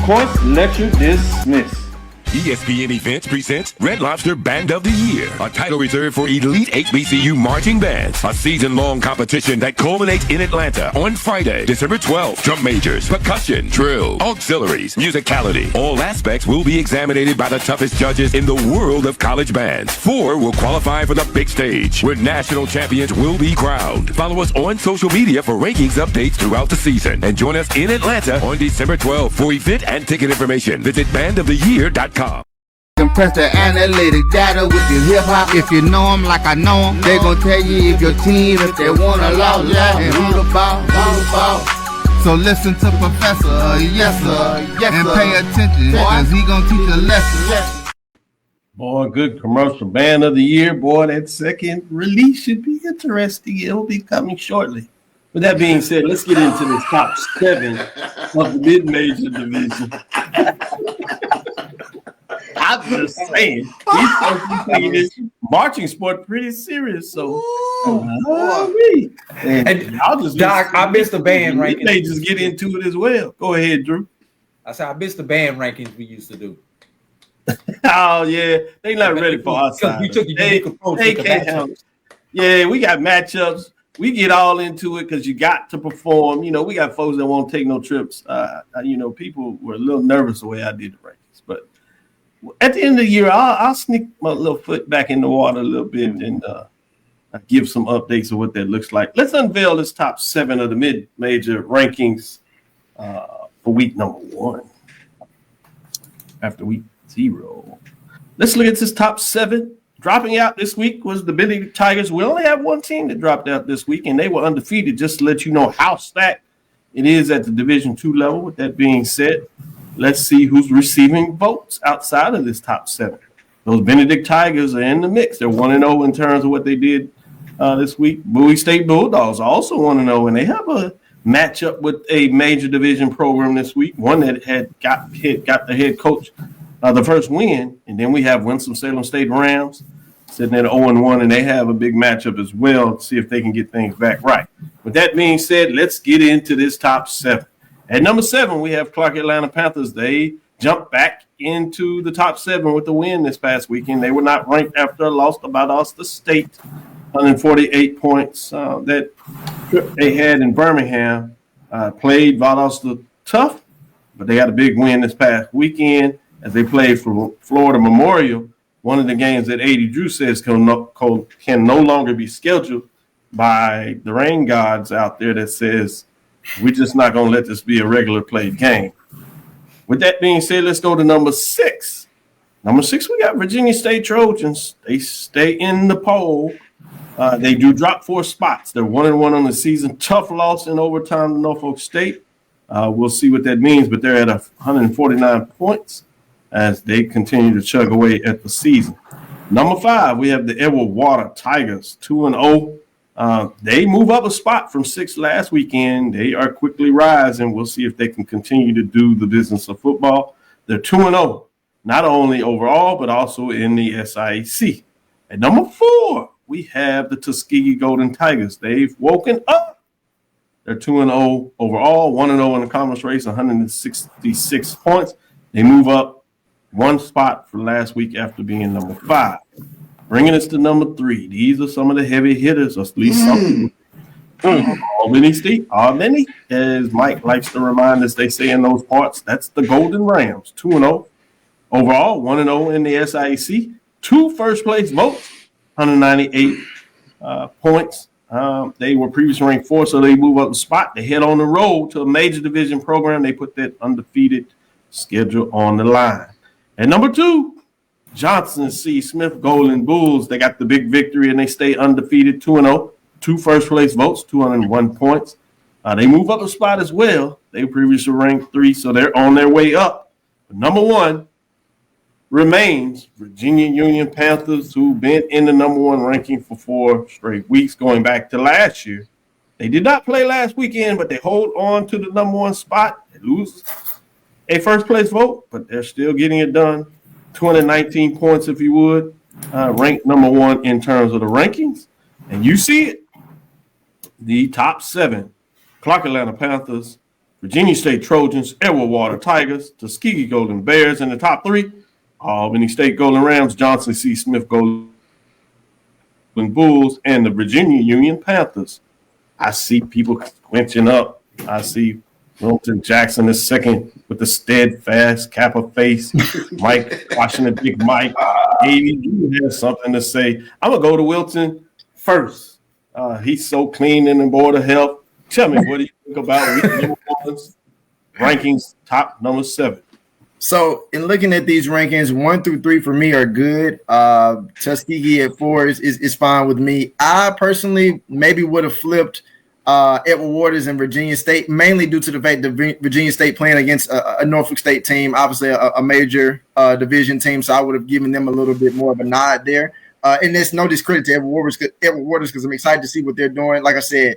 Speaker 2: Course lecture dismissed.
Speaker 8: ESPN Events presents Red Lobster Band of the Year, a title reserved for elite HBCU marching bands. A season-long competition that culminates in Atlanta on Friday, December 12th. Drum majors, percussion, drill, auxiliaries, musicality. All aspects will be examined by the toughest judges in the world of college bands. 4 will qualify for the big stage, where national champions will be crowned. Follow us on social media for rankings updates throughout the season. And join us in Atlanta on December 12th. For event and ticket information, visit bandoftheyear.com.
Speaker 1: Compress the analytic data with your hip-hop. If you know them like I know them, they gon' tell you if your team, if they wanna lose, and who the ball. So listen to Professor, yes sir, and pay attention, cause he gon' teach a lesson.
Speaker 2: Boy, good commercial. Band of the Year. Boy, that second release should be interesting. It'll be coming shortly. With that being said, let's get into the top 7 of the mid-major division. I'm just saying, these folks are taking this marching sport pretty serious. So,
Speaker 6: and I'll just Doc, I missed the band rankings.
Speaker 2: They just get into it as well. Go ahead, Drew.
Speaker 6: I said I missed the band rankings we used to do.
Speaker 2: Oh yeah, they not ready for our side.
Speaker 6: You took a unique approach.
Speaker 2: They can't help. Yeah, we got matchups. We get all into it because you got to perform. You know, we got folks that won't take no trips. You know, people were a little nervous the way I did the rankings, but at the end of the year, I'll sneak my little foot back in the water a little bit and give some updates of what that looks like. Let's unveil this top 7 of the mid-major rankings for week number 1 after week 0. Let's look at this top 7. Dropping out this week was the Billy Tigers. We only have one team that dropped out this week, and they were undefeated, just to let you know how stacked it is at the Division II level. With that being said, let's see who's receiving votes outside of this top 7. Those Benedict Tigers are in the mix. They're 1-0 in terms of what they did this week. Bowie State Bulldogs are also 1-0, and they have a matchup with a major division program this week, one that had got the head coach the first win. And then we have Winston-Salem State Rams sitting at 0-1, and they have a big matchup as well to see if they can get things back right. With that being said, let's get into this top 7. At number 7, we have Clark Atlanta Panthers. They jumped back into the top 7 with the win this past weekend. They were not ranked after a loss to Valdosta State, 148 points. That trip they had in Birmingham played Valdosta tough, but they had a big win this past weekend as they played for Florida Memorial. One of the games that A.D. Drew says can no longer be scheduled by the rain gods out there that says we're just not going to let this be a regular played game. With that being said, let's go to number 6. Number 6, we got Virginia State Trojans. They stay in the poll. They do drop 4 spots. They're 1-1 on the season. Tough loss in overtime to Norfolk State. We'll see what that means, but they're at 149 points as they continue to chug away at the season. Number 5, we have the Edward Water Tigers, 2-0. They move up a spot from 6th last weekend. They are quickly rising. We'll see if they can continue to do the business of football. They're 2-0, not only overall, but also in the SIAC. At number 4, we have the Tuskegee Golden Tigers. They've woken up. They're 2-0 overall, 1-0 in the conference race, 166 points. They move up 1 spot from last week after being number 5. Bringing us to number 3. These are some of the heavy hitters, or at least some. Albany State. Albany, as Mike likes to remind us, they say in those parts, that's the Golden Rams, 2-0. Overall, 1-0 in the SIAC. 2 first-place votes, 198 points. They were previously ranked 4, so they move up the spot. They head on the road to a major division program. They put that undefeated schedule on the line. And number 2, Johnson C. Smith Golden Bulls. They got the big victory, and they stay undefeated, 2-0. 2 first-place votes, 201 points. They move up a spot as well. They previously ranked 3, so they're on their way up. But number 1 remains Virginia Union Panthers, who've been in the number 1 ranking for 4 straight weeks, going back to last year. They did not play last weekend, but they hold on to the number 1 spot. They lose a first-place vote, but they're still getting it done. 219 points, if you would. Ranked number 1 in terms of the rankings. And you see it. The top 7, Clark Atlanta Panthers, Virginia State Trojans, Edward Water Tigers, Tuskegee Golden Bears. In the top 3, Albany State Golden Rams, Johnson C. Smith Golden Bulls, and the Virginia Union Panthers. I see people squinching up. I see Wilton Jackson is second with the steadfast Kappa face. Mike Washington, Big Mike. Amy, you have something to say. I'm going to go to Wilton first. He's so clean in the Board of Health. Tell me, what do you think about rankings top number 7?
Speaker 5: So in looking at these rankings, 1 through 3 for me are good. Tuskegee at 4 is fine with me. I personally maybe would have flipped Edward Waters and Virginia State, mainly due to the fact that Virginia State playing against a Norfolk State team, obviously a major division team, so I would have given them a little bit more of a nod there. And there's no discredit to Edward Waters because I'm excited to see what they're doing. Like I said,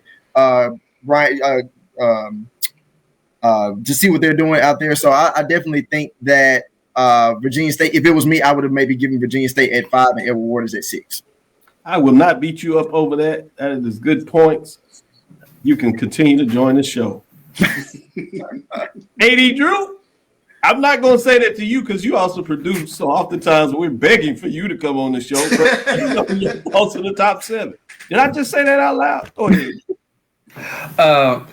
Speaker 5: Brian, to see what they're doing out there. So I definitely think that Virginia State, if it was me, I would have maybe given Virginia State at 5 and Edward Waters at 6.
Speaker 2: I will not beat you up over that. That is good points. You can continue to join the show. A.D. Drew, I'm not going to say that to you because you also produce. So oftentimes we're begging for you to come on the show. But you're also the top 7. Did I just say that out loud? Go ahead.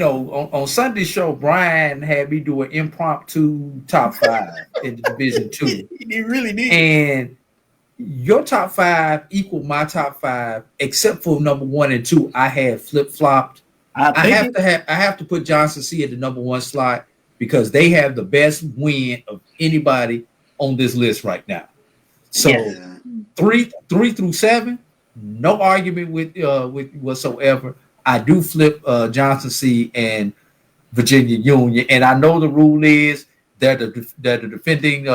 Speaker 6: On Sunday's show, Brian had me do an impromptu top 5 in the Division 2.
Speaker 2: He really did.
Speaker 6: And your top 5 equal my top 5, except for number 1 and 2. I had flip-flopped. I have to put Johnson C at the number 1 slot because they have the best win of anybody on this list right now. So 3 through 7, no argument with whatsoever. I do flip Johnson C, and Virginia Union. And I know the rule is they're the defending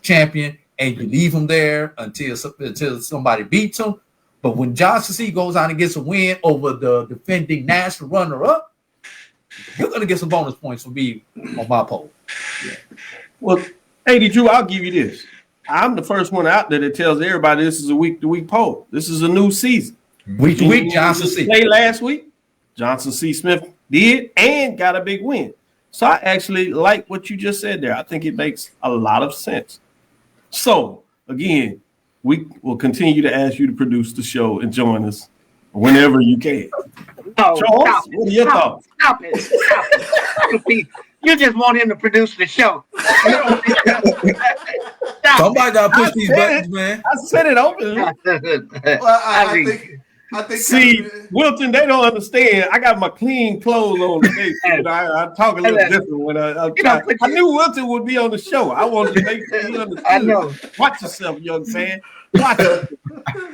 Speaker 6: champion, and you leave them there until somebody beats them. But when Johnson C goes out and gets a win over the defending national runner-up, you're going to get some bonus points for me on my poll.
Speaker 2: Yeah. Well, AD Drew, I'll give you this. I'm the first one out there that tells everybody this is a week-to-week poll. This is a new season.
Speaker 6: Week-to-week, Johnson C.
Speaker 2: Play last week, Johnson C. Smith did and got a big win. So I actually like what you just said there. I think it makes a lot of sense. So, again, we will continue to ask you to produce the show and join us whenever you can.
Speaker 4: No,
Speaker 2: Charles, what are your thoughts?
Speaker 4: Stop it. You just want him to produce the show.
Speaker 6: Somebody got to push these buttons, man.
Speaker 2: I said it openly.
Speaker 3: Well, I think.
Speaker 2: See, Wilton, they don't understand. I got my clean clothes on today. I talk a little different when I knew Wilton would be on the show. I wanted to make sure he understood.
Speaker 4: I know.
Speaker 2: Watch yourself, young man. Watch it.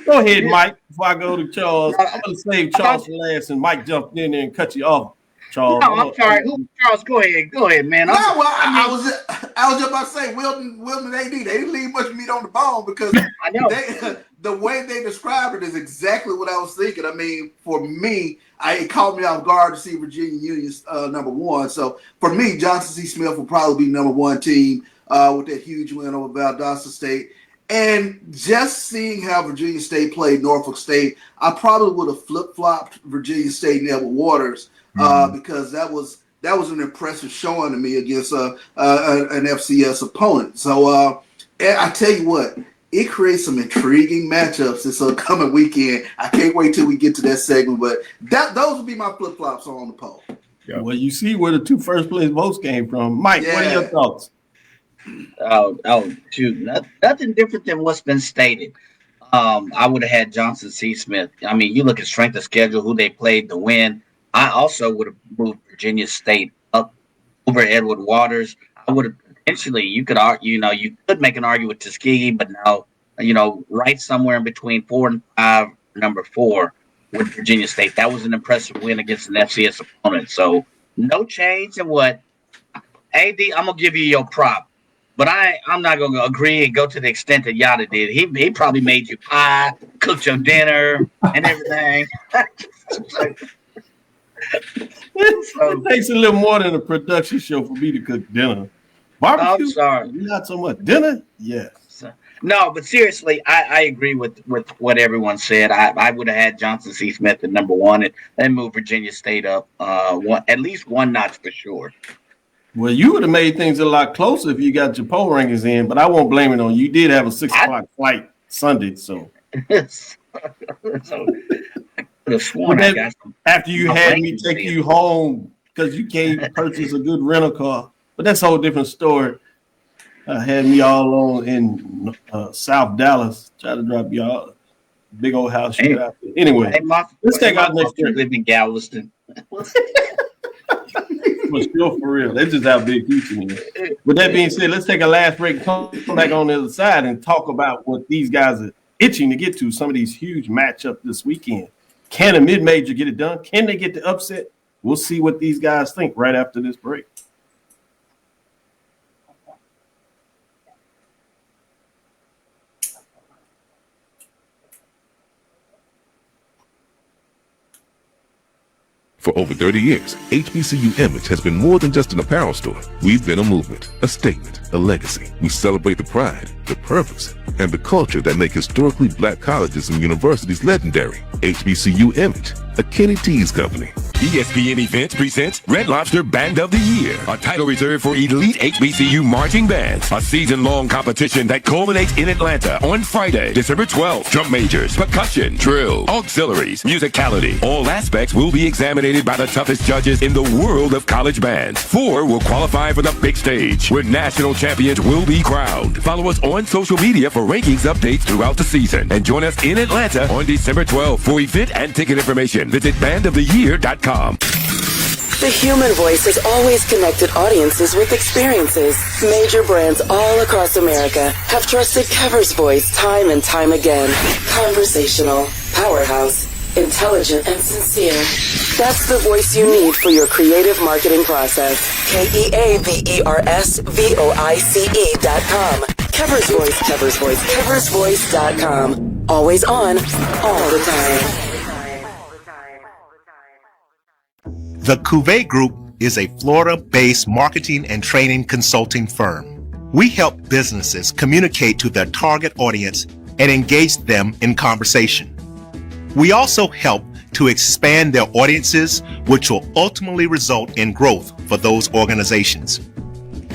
Speaker 2: Go ahead, Mike. Before I go to Charles, I'm going to save Charles for last, and Mike jumped in there and cut you off. Charles.
Speaker 4: No, I'm sorry. Charles, go ahead, man.
Speaker 3: I was just about to say Wilton and AD, they didn't leave much meat on the bone because
Speaker 4: I know.
Speaker 3: The way they described it is exactly what I was thinking. I mean, for me, it caught me off guard to see Virginia Union's number one. So for me, Johnson C. Smith will probably be number one team with that huge win over Valdosta State. And just seeing how Virginia State played Norfolk State, I probably would have flip-flopped Virginia State and Edward Waters because that was an impressive showing to me against an FCS opponent. So I tell you what, it creates some intriguing matchups this upcoming weekend. I can't wait till we get to that segment, but those would be my flip-flops on the poll.
Speaker 2: Yeah. Well, you see where the two first place votes came from. Mike, what are your thoughts?
Speaker 4: Oh, shoot. Nothing different than what's been stated. I would have had Johnson C. Smith. I mean, you look at strength of schedule, who they played to win. I also would have moved Virginia State up over Edward Waters. I would have potentially, you could argue, you could make an argument with Tuskegee, but now, right somewhere in between 4 and 5, number 4 with Virginia State. That was an impressive win against an FCS opponent. So no change in what. AD, I'm going to give you your prop. But I'm not going to agree and go to the extent that Yatta did. He probably made you pie, cooked your dinner, and everything.
Speaker 2: It takes a little more than a production show for me to cook dinner. Barbecue?
Speaker 4: I'm sorry.
Speaker 2: Not so much. Dinner? Yes.
Speaker 4: No, but seriously, I agree with what everyone said. I would have had Johnson C. Smith at number 1 and move Virginia State up at least one notch for sure.
Speaker 2: Well, you would have made things a lot closer if you got your poll rankings in, but I won't blame it on you. You did have a 6 o'clock flight Sunday, so. After you had me take you home because you can't purchase a good rental car, but that's a whole different story. Had me all on in South Dallas, try to drop y'all big old house. Anyway, let's take our next trip.
Speaker 4: Live in Galveston.
Speaker 2: But still, for real, they just have big Houston here. With that being said, let's take a last break, come back on the other side, and talk about what these guys are itching to get to. Some of these huge matchups this weekend. Can a mid-major get it done? Can they get the upset? We'll see what these guys think right after this break.
Speaker 7: For over 30 years, HBCU Image has been more than just an apparel store. We've been a movement, a statement, a legacy. We celebrate the pride, the purpose, and the culture that make historically black colleges and universities legendary. HBCU Image, a Kenny T's company.
Speaker 8: ESPN Events presents Red Lobster Band of the Year, a title reserved for elite HBCU marching bands. A season-long competition that culminates in Atlanta on Friday, December 12th. Drum majors, percussion, drill, auxiliaries, musicality. All aspects will be examined by the toughest judges in the world of college bands. 4 will qualify for the big stage, where national champions will be crowned. Follow us on social media for rankings updates throughout the season. And join us in Atlanta on December 12th. For event and ticket information, visit bandoftheyear.com.
Speaker 12: The human voice has always connected audiences with experiences. Major brands all across America have trusted Cover's voice time and time again. Conversational, powerhouse, intelligent, and sincere. That's the voice you need for your creative marketing process. KeaversVoice.com. Kever's Voice, Kever's Voice, KeversVoice.com. Always on, all the time.
Speaker 13: The Cavil Group is a Florida-based marketing and training consulting firm. We help businesses communicate to their target audience and engage them in conversation. We also help to expand their audiences, which will ultimately result in growth for those organizations.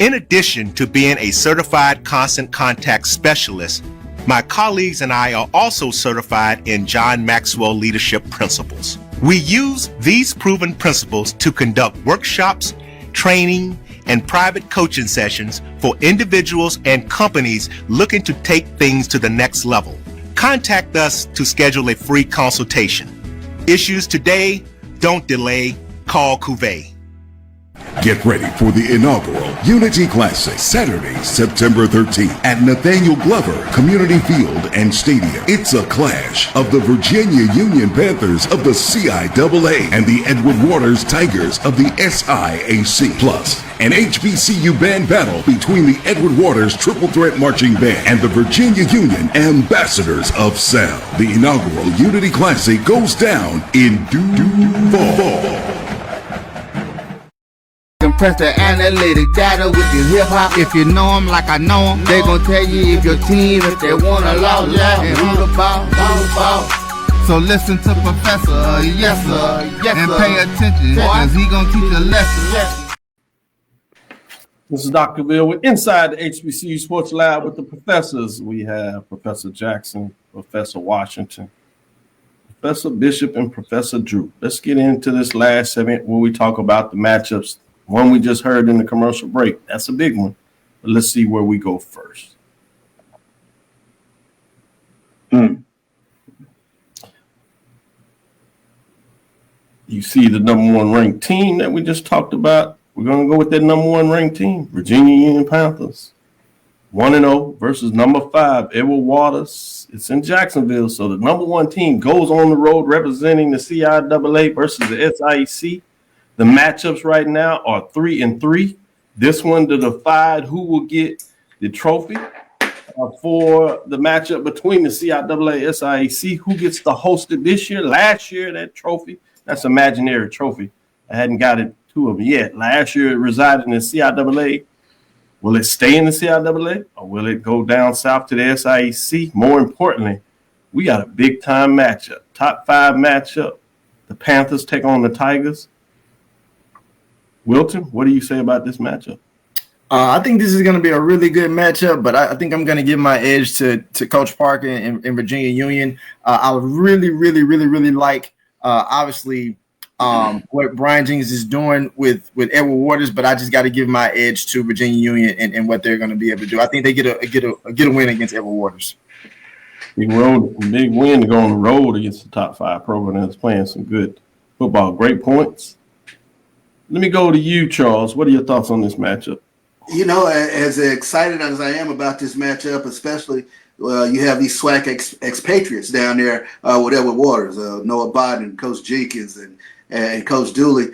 Speaker 13: In addition to being a certified constant contact specialist, my colleagues and I are also certified in John Maxwell Leadership Principles. We use these proven principles to conduct workshops, training, and private coaching sessions for individuals and companies looking to take things to the next level. Contact us to schedule a free consultation. Issues today, don't delay, call Cavil.
Speaker 10: Get ready for the inaugural Unity Classic, Saturday, September 13th at Nathaniel Glover Community Field and Stadium. It's a clash of the Virginia Union Panthers of the CIAA and the Edward Waters Tigers of the SIAC. Plus, an HBCU band battle between the Edward Waters Triple Threat Marching Band and the Virginia Union Ambassadors of Sound. The inaugural Unity Classic goes down in Duval.
Speaker 1: Compress the analytic data with your hip hop. If you know them like I know them, they gon' tell you if your team, if they wanna loud, and who the ball. So listen to Professor, yes sir, and pay attention, cause he gon' teach a lesson.
Speaker 2: This is Dr. Cavil with Inside the HBCU Sports Lab with the professors. We have Professor Jackson, Professor Washington, Professor Bishop, and Professor Drew. Let's get into this last segment where we talk about the matchups. One we just heard in the commercial break. That's a big one. But let's see where we go first. You see the number one ranked team that we just talked about. We're going to go with that number one ranked team, Virginia Union Panthers. 1-0 versus number 5, Edward Waters. It's in Jacksonville. So the number one team goes on the road representing the CIAA versus the SIAC. The matchups right now are 3-3. This one to decide who will get the trophy for the matchup between the CIAA and SIAC. Who gets to host it this year? Last year, that trophy, that's an imaginary trophy. I hadn't got it to them yet. Last year, it resided in the CIAA. Will it stay in the CIAA or will it go down south to the SIAC? More importantly, we got a big-time matchup, top 5 matchup. The Panthers take on the Tigers. Wilton, what do you say about this matchup?
Speaker 5: I think this is going to be a really good matchup, but I think I'm going to give my edge to Coach Parker in Virginia Union. I would really like, obviously, what Brian Jenkins is doing with Edward Waters, but I just got to give my edge to Virginia Union and what they're going to be able to do. I think they get a win against Edward Waters.
Speaker 2: Big win to go on the road against the top 5 program that's playing some good football. Great points. Let me go to you, Charles. What are your thoughts on this matchup?
Speaker 3: You know, as excited as I am about this matchup, especially you have these SWAC expatriates down there with Edward Waters, Noah Biden, Coach Jenkins, and Coach Dooley.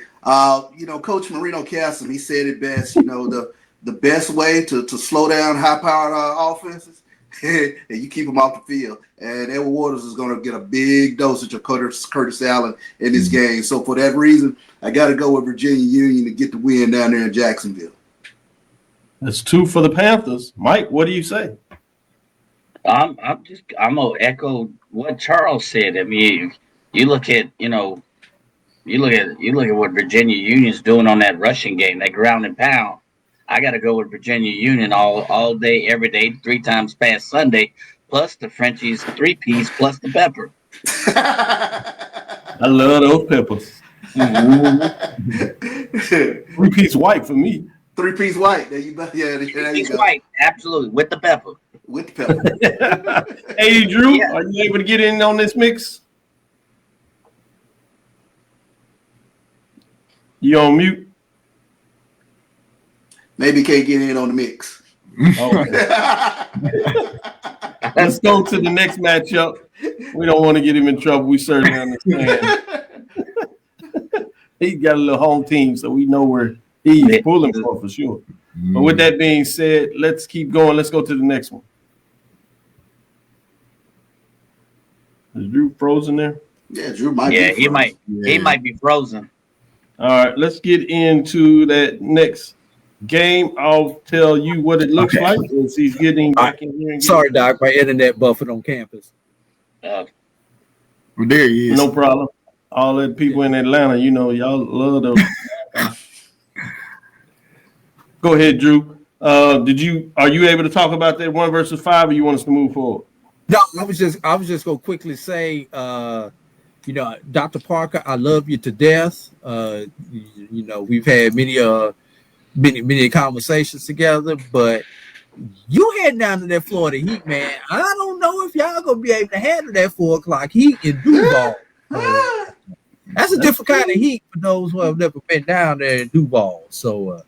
Speaker 3: You know, Coach Marino Castle, he said it best. You know, the best way to slow down high-powered offenses, and you keep them off the field. And Edward Waters is going to get a big dosage of Curtis Allen in this game. So for that reason, I got to go with Virginia Union to get the win down there in Jacksonville.
Speaker 2: That's 2 for the Panthers. Mike, what do you say?
Speaker 4: I'm gonna echo what Charles said. I mean, you look at what Virginia Union's doing on that rushing game, that ground and pound. I got to go with Virginia Union all day, every day, 3 times past Sunday, plus the Frenchies 3-piece plus the pepper.
Speaker 2: I love those peppers. 3-piece white for me.
Speaker 3: 3-piece white. There you go. Yeah, there you go.
Speaker 4: White, absolutely, with the pepper.
Speaker 3: With the pepper.
Speaker 2: Hey, Drew, are you able to get in on this mix? You on mute?
Speaker 3: Maybe can't get in on the mix.
Speaker 2: Okay. Let's go to the next matchup. We don't want to get him in trouble. We certainly understand. He got a little home team, so we know where he's pulling for sure. But with that being said, let's keep going. Let's go to the next one. Is Drew frozen there?
Speaker 3: Yeah, Drew might be frozen.
Speaker 4: He might be frozen.
Speaker 2: All right, let's get into that next game. I'll tell you what it looks like as he's getting back in here.
Speaker 6: Sorry, Doc, my internet buffered on campus.
Speaker 5: Well, there he is.
Speaker 2: No problem. All the people in Atlanta, you know, y'all love those. Go ahead, Drew. Are you able to talk about that 1 versus 5, or you want us to move forward?
Speaker 6: No, I was just gonna quickly say, Dr. Parker, I love you to death. We've had many conversations together, but you heading down to that Florida Heat, man. I don't know if y'all gonna be able to handle that 4 o'clock heat in Duval. That's a different kind of heat for those who have never been down there in Duval. So,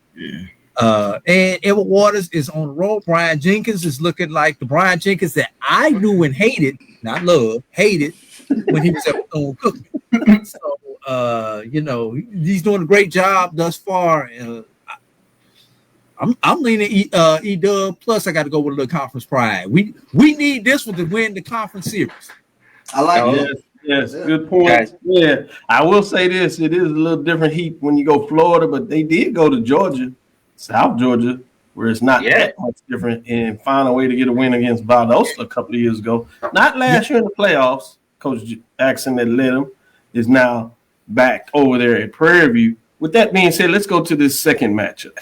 Speaker 6: and Emma Waters is on the roll. Brian Jenkins is looking like the Brian Jenkins that I knew and hated, not love, hated when he was at Wilton. So, he's doing a great job thus far. I'm leaning E-Dub. Plus, I got to go with a little conference pride. We need this one to win the conference series.
Speaker 3: I like it.
Speaker 2: Yes, good point. Okay. Yeah, I will say this: it is a little different heat when you go Florida, but they did go to Georgia, South Georgia, where it's not that much different, and find a way to get a win against Valdosta a couple of years ago. Not last year in the playoffs. Coach Jackson that led them is now back over there at Prairie View. With that being said, let's go to this second matchup.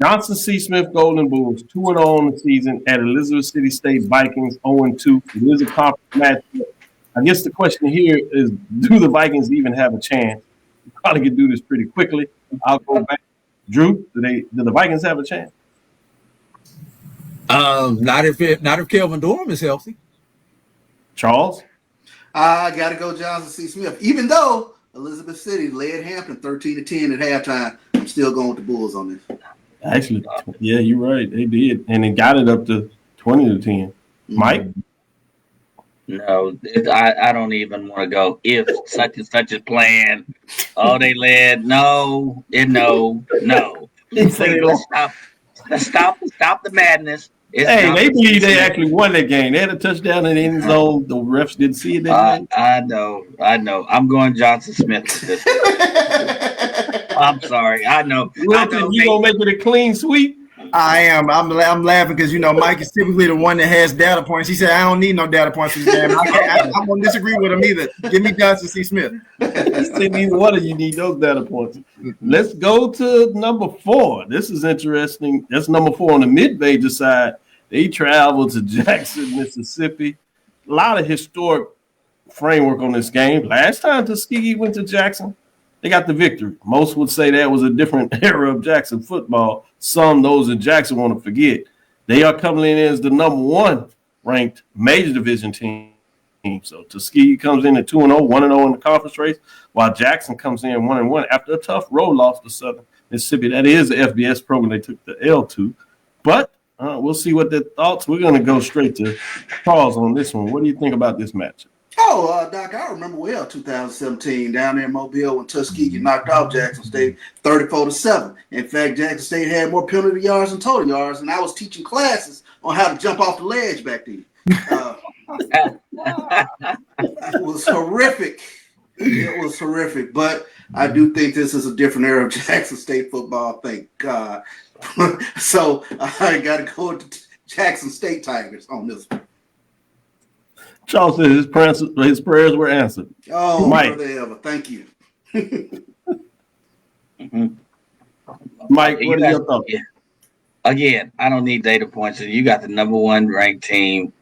Speaker 2: Johnson C. Smith Golden Bulls 2-0 on the season at Elizabeth City State Vikings 0-2. It is a conference matchup. I guess the question here is, do the Vikings even have a chance? We probably could do this pretty quickly. I'll go back. Drew, do the Vikings have a chance?
Speaker 6: Not if Kelvin Durham is healthy.
Speaker 2: Charles?
Speaker 3: I got to go Johnson C. Smith. Even though Elizabeth City led Hampton 13-10 at halftime, I'm still going with the Bulls on this.
Speaker 2: Actually, yeah, you're right. They did. And they got it up to 20-10. Mike?
Speaker 4: No, I don't even want to go. If such and such is playing, they led. No. Let's stop the madness.
Speaker 2: They believe they actually won that game. They had a touchdown in the end zone. The refs didn't see it.
Speaker 4: I know. I'm going Johnson Smith with this. I'm sorry. I know.
Speaker 2: Wilton, you gonna make it a clean sweep?
Speaker 5: I am. I'm laughing because Mike is typically the one that has data points. He said, "I don't need no data points for this game." I won't disagree with him either. Give me Johnson C. Smith.
Speaker 2: He said neither one of you need those data points. Let's go to number 4. This is interesting. That's number 4 on the mid-major side. They travel to Jackson, Mississippi. A lot of historic framework on this game. Last time Tuskegee went to Jackson, they got the victory. Most would say that was a different era of Jackson football. Some, those in Jackson, want to forget. They are coming in as the number 1 ranked major division team. So Tuskegee comes in at 2-0, 1-0 in the conference race, while Jackson comes in 1-1 after a tough road loss to Southern Mississippi. That is the FBS program they took the L to. But we'll see what their thoughts. We're going to go straight to Charles on this one. What do you think about this matchup?
Speaker 3: Doc, I remember well 2017 down there in Mobile when Tuskegee knocked off Jackson State 34-7. In fact, Jackson State had more penalty yards than total yards, and I was teaching classes on how to jump off the ledge back then. It was horrific. It was horrific, but I do think this is a different era of Jackson State football, thank God. So I got to go with the Jackson State Tigers on this one.
Speaker 2: Charles said his prayers were answered.
Speaker 3: Oh,
Speaker 2: Mike.
Speaker 3: ever. Thank you.
Speaker 2: Mike, what are your thoughts?
Speaker 4: Again, I don't need data points. You got the number 1 ranked team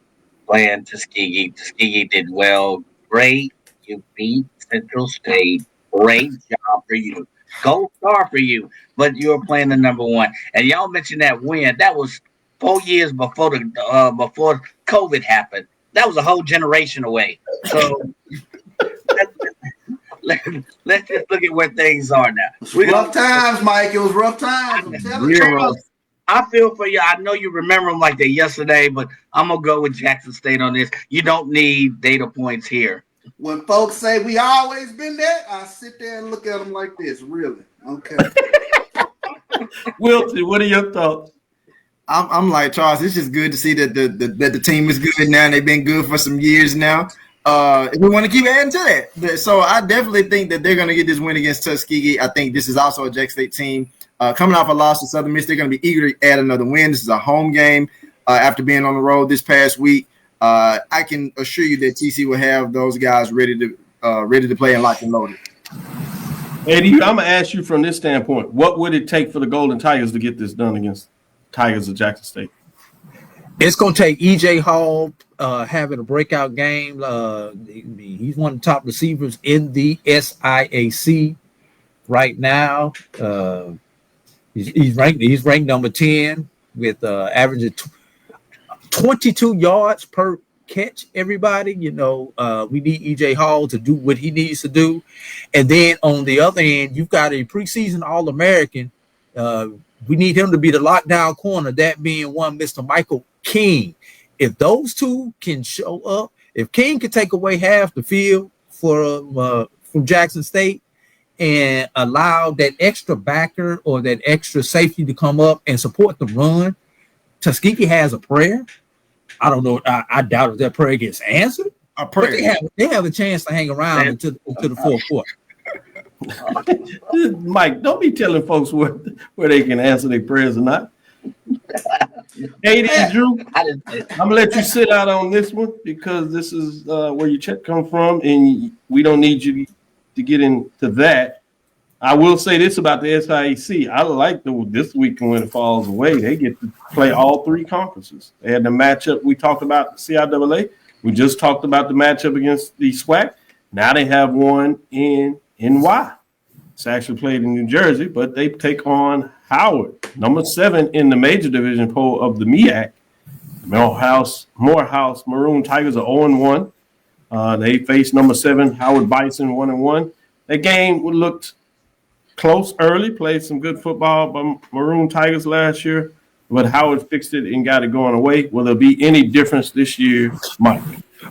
Speaker 4: playing Tuskegee. Tuskegee did well. Great. You beat Central State. Great job for you. Gold star for you. But you were playing the number 1. And y'all mentioned that win. That was 4 years before before COVID happened. That was a whole generation away. So let's just look at where things are now.
Speaker 3: Rough times, Mike. It was rough times. I'm telling you.
Speaker 4: I feel for you. I know you remember them like they yesterday, but I'm gonna go with Jackson State on this. You don't need data points here.
Speaker 3: When folks say we always been there, I sit there and look at them like this. Really? Okay.
Speaker 2: Wilton, what are your thoughts?
Speaker 5: I'm like Charles. It's just good to see that the team is good now. And they've been good for some years now. We want to keep adding to that. So I definitely think that they're going to get this win against Tuskegee. I think this is also a Jackson State team coming off a loss to Southern Miss. They're going to be eager to add another win. This is a home game after being on the road this past week. I can assure you that TC will have those guys ready to play and locked and loaded.
Speaker 2: Eddie, I'm going to ask you from this standpoint, what would it take for the Golden Tigers to get this done against Tigers of Jackson State?
Speaker 6: It's going to take E.J. Hall having a breakout game. He's one of the top receivers in the SIAC right now. He's ranked number 10 with average of 22 yards per catch. Everybody, we need E.J. Hall to do what he needs to do. And then on the other end, you've got a preseason All-American. We need him to be the lockdown corner, that being one Mr. Michael King. If those two can show up, if King can take away half the field from Jackson State and allow that extra backer or that extra safety to come up and support the run, Tuskegee has a prayer. I don't know. I doubt if that prayer gets answered. A prayer. But they have a chance to hang around into the fourth quarter.
Speaker 2: Mike, don't be telling folks where they can answer their prayers or not. Hey, Drew, I'm gonna let you sit out on this one because this is where your check comes from, and we don't need you to get into that. I will say this about the SIAC. I like this weekend when it falls away. They get to play all three conferences. They had the matchup we talked about, the CIAA. We just talked about the matchup against the SWAC. Now they have one in NY. It's actually played in New Jersey, but they take on Howard, number 7 in the major division poll of the MEAC. Morehouse Maroon Tigers are 0-1. They face number 7 Howard Bison 1-1. That game looked close early. Played some good football by Maroon Tigers last year, but Howard fixed it and got it going away. Will there be any difference this year, Mike?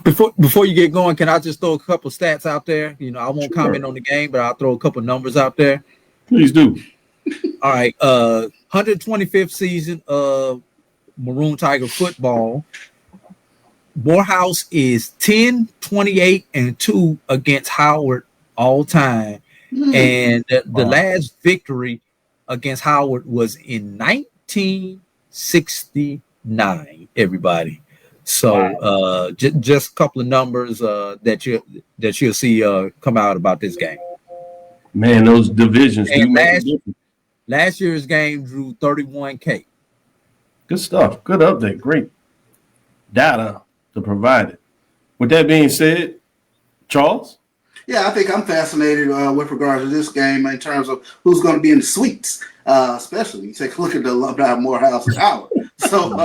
Speaker 6: Before you get going, can I just throw a couple stats out there? I won't comment on the game, but I'll throw a couple numbers out there.
Speaker 2: Please do.
Speaker 6: All right. 125th season of Maroon Tiger football. Morehouse is 10-28-2 against Howard all time. And the last victory against Howard was in 1969, everybody. So just a couple of numbers that you'll see come out about this game.
Speaker 2: Man, those divisions.
Speaker 6: Last year's game drew 31K.
Speaker 2: Good stuff. Good update. Great data to provide it. With that being said, Charles?
Speaker 3: Yeah, I think I'm fascinated with regards to this game in terms of who's going to be in the suites, especially when you take a look at the alumni of Morehouse and Howard. So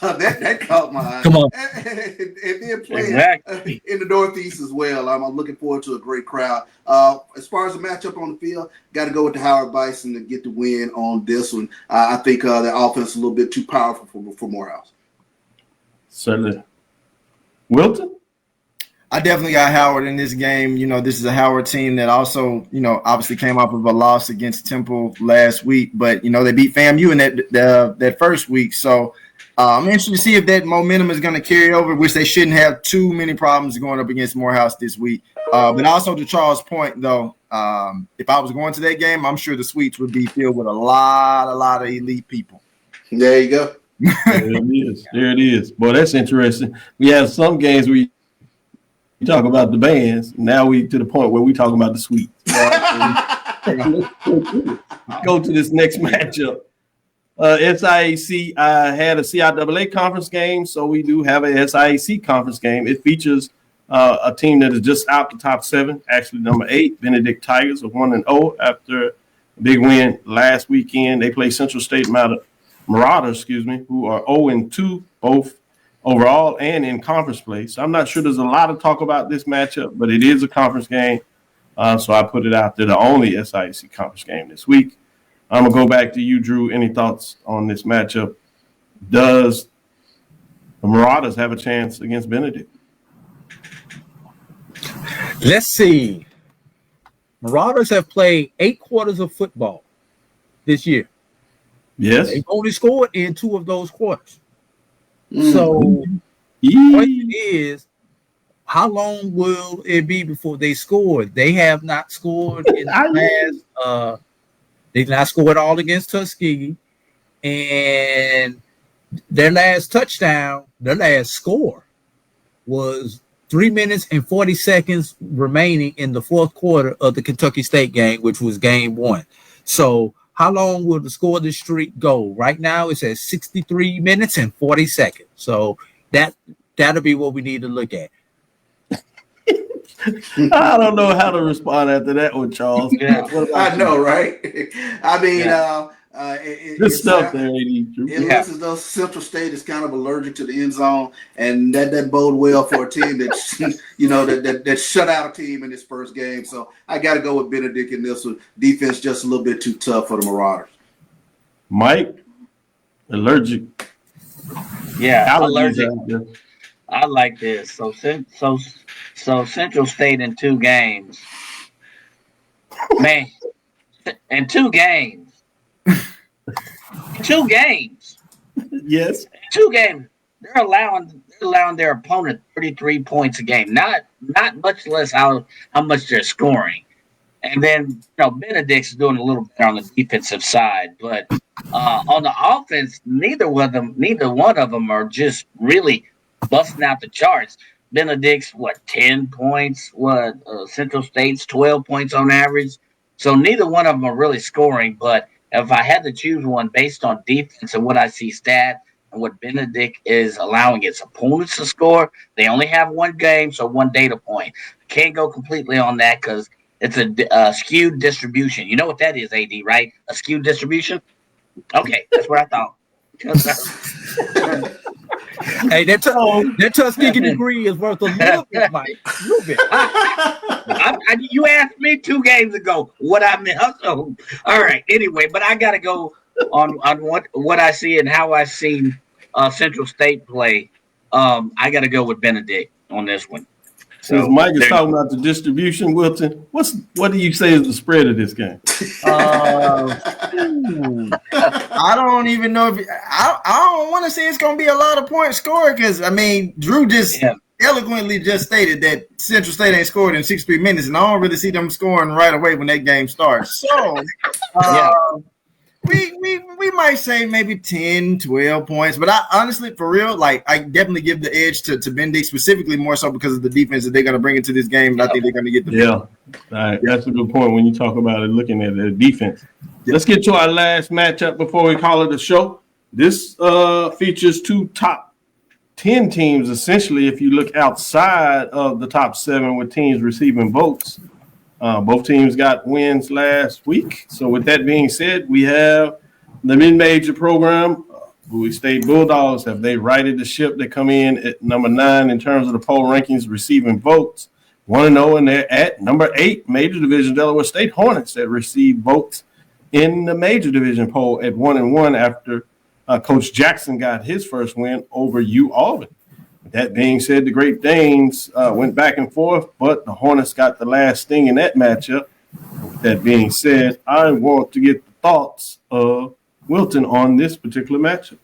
Speaker 3: that caught my eye.
Speaker 6: Come on.
Speaker 3: And then playing in the Northeast as well. I'm looking forward to a great crowd. As far as the matchup on the field, got to go with the Howard Bison to get the win on this one. I think the offense is a little bit too powerful for Morehouse.
Speaker 2: Certainly. Wilton?
Speaker 5: I definitely got Howard in this game. This is a Howard team that also, obviously came off of a loss against Temple last week, but, they beat FAMU in that first week. So I'm interested to see if that momentum is going to carry over, which they shouldn't have too many problems going up against Morehouse this week. But also to Charles' point, though, if I was going to that game, I'm sure the suites would be filled with a lot of elite people.
Speaker 3: There you go.
Speaker 2: There it is. Boy, that's interesting. We have some games where you talk about the bands. Now we to the point where we talk about the suite. Go to this next matchup. SIAC had a CIAA conference game, so we do have a SIAC conference game. It features a team that is just out the top 7, actually number 8, Benedict Tigers of 1-0 after a big win last weekend. They play Central State Marauders, who are 0-2, both overall and in conference play. So I'm not sure there's a lot of talk about this matchup, but it is a conference game. So I put it out there, the only SIAC conference game this week. I'm gonna go back to you, Drew. Any thoughts on this matchup? Does the Marauders have a chance against Benedict?
Speaker 6: Let's see. Marauders have played 8 quarters of football this year.
Speaker 2: Yes.
Speaker 6: They've only scored in 2 of those quarters. So the question is, how long will it be before they score? They have not scored in the past. They did not score at all against Tuskegee. And their last touchdown, their last score was 3 minutes and 40 seconds remaining in the 4th quarter of the Kentucky State game, which was game 1. So how long will the scoreless streak go? Right now it's at 63 minutes and 40 seconds. So that'll be what we need to look at.
Speaker 2: I don't know how to respond after that one, Charles.
Speaker 3: Yeah, I know, right? I mean,
Speaker 2: good stuff there, AD.
Speaker 3: It looks as though Central State is kind of allergic to the end zone, and that doesn't bode well for a team that that shut out a team in this first game. So I got to go with Benedict in this one. Defense just a little bit too tough for the Marauders.
Speaker 2: Mike, allergic.
Speaker 4: Yeah, allergic. I like this. So Central State in 2 games. Man, in 2 games. 2 games.
Speaker 2: Yes.
Speaker 4: 2 games. They're allowing their opponent 33 points a game. Not much less how much they're scoring. And then Benedict's doing a little better on the defensive side, but on the offense, neither one of them are just really busting out the charts. Benedict's 10 points, Central State's 12 points on average. So neither one of them are really scoring, but if I had to choose one based on defense and what I see stat and what Benedict is allowing its opponents to score, they only have 1 game, so 1 data point. Can't go completely on that because it's a skewed distribution. You know what that is, AD, right? A skewed distribution? Okay, that's what I thought.
Speaker 6: Hey, that Tuskegee degree is worth a little bit, Mike. A little bit.
Speaker 4: You asked me 2 games ago what I meant. So, all right. Anyway, but I got to go on what I see and how I've seen Central State play. I got to go with Benedict on this one.
Speaker 2: Since Mike is talking about the distribution, Wilton, what do you say is the spread of this game?
Speaker 5: I don't even know if I don't want to say it's going to be a lot of points scored because Drew just eloquently just stated that Central State ain't scored in 63 minutes, and I don't really see them scoring right away when that game starts. So we might say maybe 10, 12 points, but I honestly, for real, I definitely give the edge to Benedict specifically more so because of the defense that they're going to bring into this game, and I think they're going to get the
Speaker 2: win. All right, that's a good point when you talk about it, looking at the defense. Let's get to our last matchup before we call it a show. This features 2 top 10 teams, essentially, if you look outside of the top 7 with teams receiving votes. Both teams got wins last week. So with that being said, we have the mid-major program. Bowie State Bulldogs, have they righted the ship? They come in at number 9 in terms of the poll rankings, receiving votes. 1-0, and they're at number 8, Major Division Delaware State Hornets that received votes in the Major Division poll at 1-1 after Coach Jackson got his first win over Albany. That being said, the Great Danes went back and forth, but the Hornets got the last sting in that matchup. With that being said, I want to get the thoughts of Wilton on this particular matchup.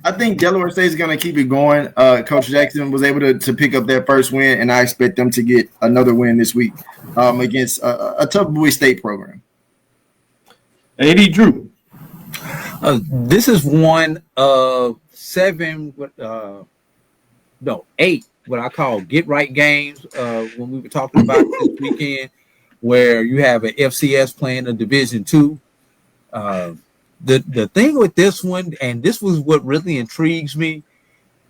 Speaker 5: I think Delaware State is going to keep it going. Coach Jackson was able to pick up their first win, and I expect them to get another win this week against a tough Bowie State program.
Speaker 2: AD Drew.
Speaker 6: This is one of 8 what I call get right games when we were talking about this weekend, where you have an FCS playing a Division II. The thing with this one, and this was what really intrigues me,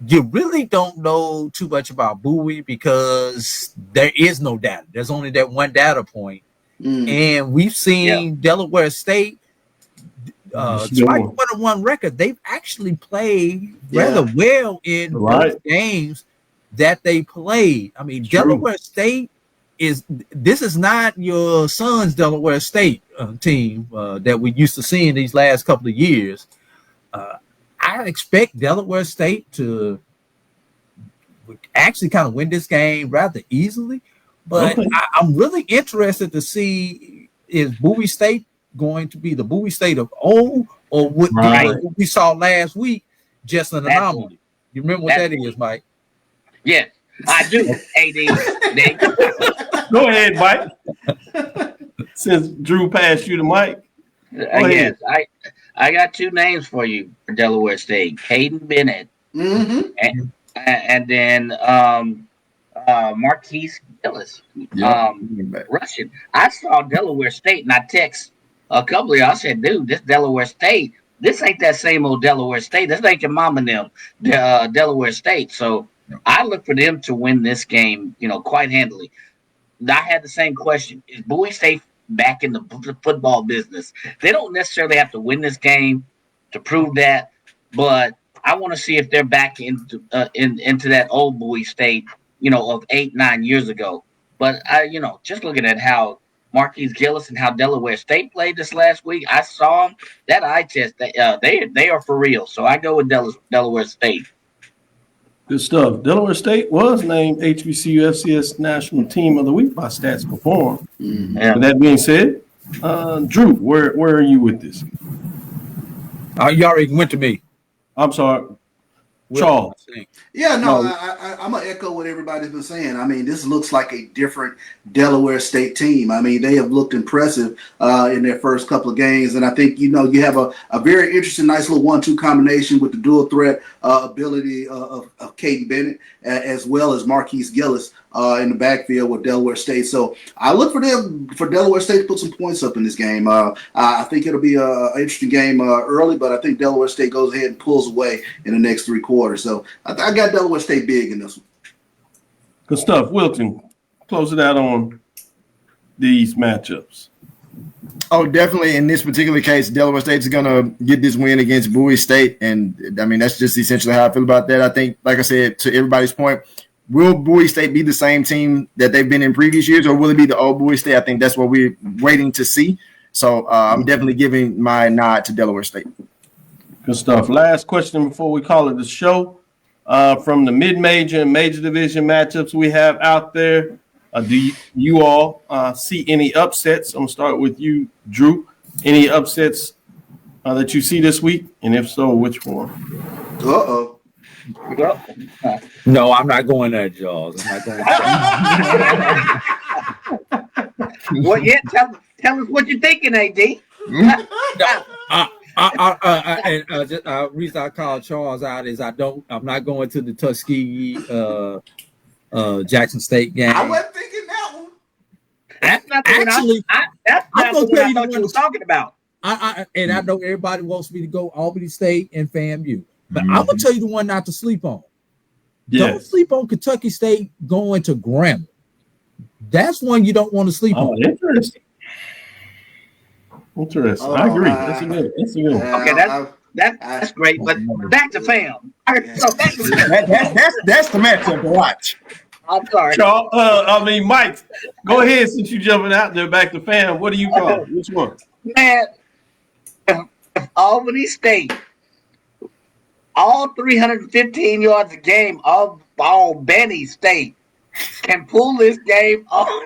Speaker 6: you really don't know too much about Bowie because there is no data. There's only that one data point. And we've seen Delaware State, despite a 1-1 record, they've actually played rather well in those games that they played. I mean, Delaware State this is not your son's Delaware State team that we used to seeing these last couple of years. I expect Delaware State to actually kind of win this game rather easily, but I'm really interested to see, is Bowie State going to be the Bowie State of old, or what we saw last week just an anomaly? You remember what that is, Mike?
Speaker 4: Yes, I do. AD.
Speaker 2: Go ahead, Mike. Since Drew passed you the mic.
Speaker 4: Yes, I got two names for you for Delaware State: Caden Bennett, and then Marquise Gillis, Russian. I saw Delaware State, and I text a couple of y'all. I said, "Dude, this Delaware State, this ain't that same old Delaware State. This ain't your mom and them, Delaware State." So I look for them to win this game, quite handily. I had the same question: is Bowie State back in the football business? They don't necessarily have to win this game to prove that, but I want to see if they're back into that old Bowie State, of 8-9 years ago. But just looking at how Marquise Gillis and how Delaware State played this last week, I saw them. That eye test, they are for real. So I go with Delaware State.
Speaker 2: Good stuff. Delaware State was named HBCU FCS National Team of the Week by Stats Perform.
Speaker 4: Yeah.
Speaker 2: With that being said, Drew, where are you with this?
Speaker 6: You already went to me.
Speaker 2: I'm sorry. Charles.
Speaker 3: Yeah, no, I'm going to echo what everybody's been saying. I mean, this looks like a different Delaware State team. I mean, they have looked impressive in their first couple of games. And I think, you have a very interesting, nice little 1-2 combination with the dual threat ability of Caden Bennett as well as Marquise Gillis in the backfield with Delaware State. So I look for Delaware State to put some points up in this game. I think it'll be an interesting game early, but I think Delaware State goes ahead and pulls away in the next 3 quarters. So I got Delaware State big in this one.
Speaker 2: Good stuff. Wilton, close it out on these matchups.
Speaker 5: Oh, definitely. In this particular case, Delaware State is going to get this win against Bowie State. And, I mean, that's just essentially how I feel about that. I think, like I said, to everybody's point, will Bowie State be the same team that they've been in previous years, or will it be the old Bowie State? I think that's what we're waiting to see. So I'm definitely giving my nod to Delaware State.
Speaker 2: Good stuff. Last question before we call it the show. From the mid-major and major division matchups we have out there, do you all see any upsets? I'm going to start with you, Drew. Any upsets that you see this week? And if so, which one?
Speaker 3: Uh-oh.
Speaker 6: No, I'm not going there, Jaws. I'm not going there.
Speaker 4: Well, yeah, tell us what you're thinking, AD.
Speaker 6: Reason I called Charles out is I'm not going to the Tuskegee Jackson State game.
Speaker 3: I wasn't thinking that one.
Speaker 4: That's not what I thought you were talking about.
Speaker 6: I know everybody wants me to go Albany State and FAMU. But I'm going to tell you the one not to sleep on. Yes. Don't sleep on Kentucky State going to Grambling. That's one you don't want to sleep on.
Speaker 2: Interesting. I agree. That's a good one.
Speaker 4: Okay, that's great. But back to FAM.
Speaker 5: That's the matchup to watch.
Speaker 4: I'm sorry.
Speaker 2: Mike, go ahead since you're jumping out there. Back to FAM. What do you call it? Which one?
Speaker 4: Man, Albany State. All 315 yards a game of Albany State can pull this game off.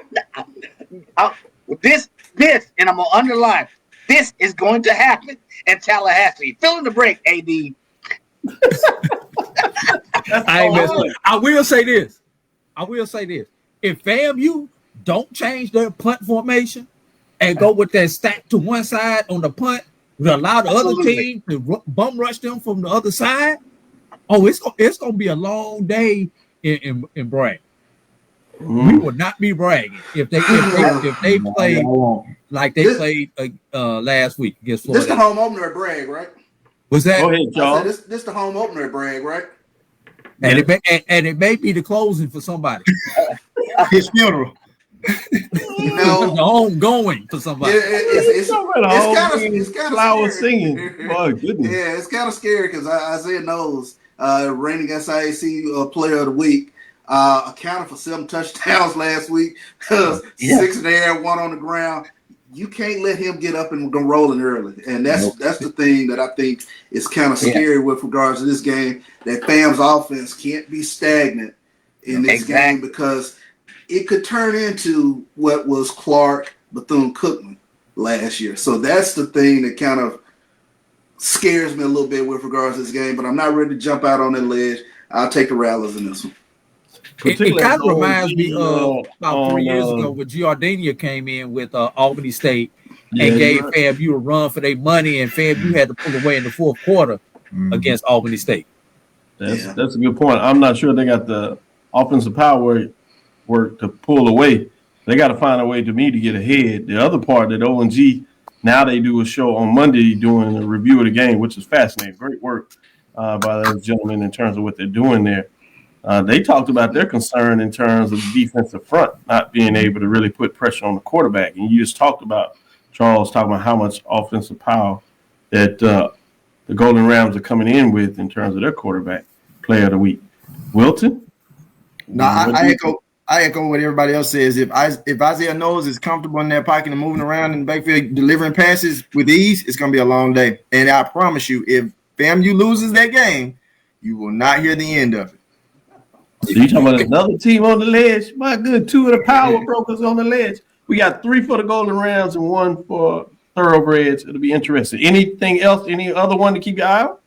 Speaker 4: This, and I'm going to underline, this is going to happen in Tallahassee. Fill in the break, AD.
Speaker 6: I will say this. If FAMU don't change their punt formation and go with that stack to one side on the punt, we allow the other team to bum rush them from the other side. Oh, it's gonna be a long day in Bragg. We will not be bragging if they play like they played last week against Florida.
Speaker 3: This the home opener at Bragg, right?
Speaker 6: Was that?
Speaker 2: Go ahead, y'all.
Speaker 3: This the home opener at Bragg, right?
Speaker 6: And it may be the closing for somebody.
Speaker 5: His funeral.
Speaker 3: No,
Speaker 6: homegoing for somebody.
Speaker 3: It's kind of
Speaker 2: flowers singing. My goodness.
Speaker 3: Yeah, it's kind of scary because Isaiah knows reigning SIAC player of the week. accounted for 7 touchdowns last week, 6 in the air, 1 on the ground. You can't let him get up and go rolling early. And that's the thing that I think is kind of scary with regards to this game, that FAM's offense can't be stagnant in this game because it could turn into what was Clark Bethune-Cookman last year. So that's the thing that kind of scares me a little bit with regards to this game, but I'm not ready to jump out on that ledge. I'll take the Rattlers in this one.
Speaker 6: It kind of reminds me of about 3 years ago when Giordania came in with Albany State and gave FAMU a run for their money, and FAMU had to pull away in the fourth quarter against Albany State.
Speaker 2: That's a good point. I'm not sure they got the offensive power work to pull away. They got to find a way to get ahead. The other part that O&G, now they do a show on Monday doing a review of the game, which is fascinating. Great work by those gentlemen in terms of what they're doing there. They talked about their concern in terms of the defensive front not being able to really put pressure on the quarterback. And you just talked about, Charles, talking about how much offensive power that the Golden Rams are coming in with in terms of their quarterback player of the week. Wilton?
Speaker 5: No, I echo what everybody else says. If Isaiah Knowles is comfortable in that pocket and moving around in the backfield, delivering passes with ease, it's going to be a long day. And I promise you, if FAMU loses that game, you will not hear the end of it.
Speaker 2: So you talking about another team on the ledge? My good, 2 of the power brokers on the ledge. We got 3 for the Golden Rams and 1 for Thoroughbreds. It'll be interesting. Anything else? Any other one to keep your eye on?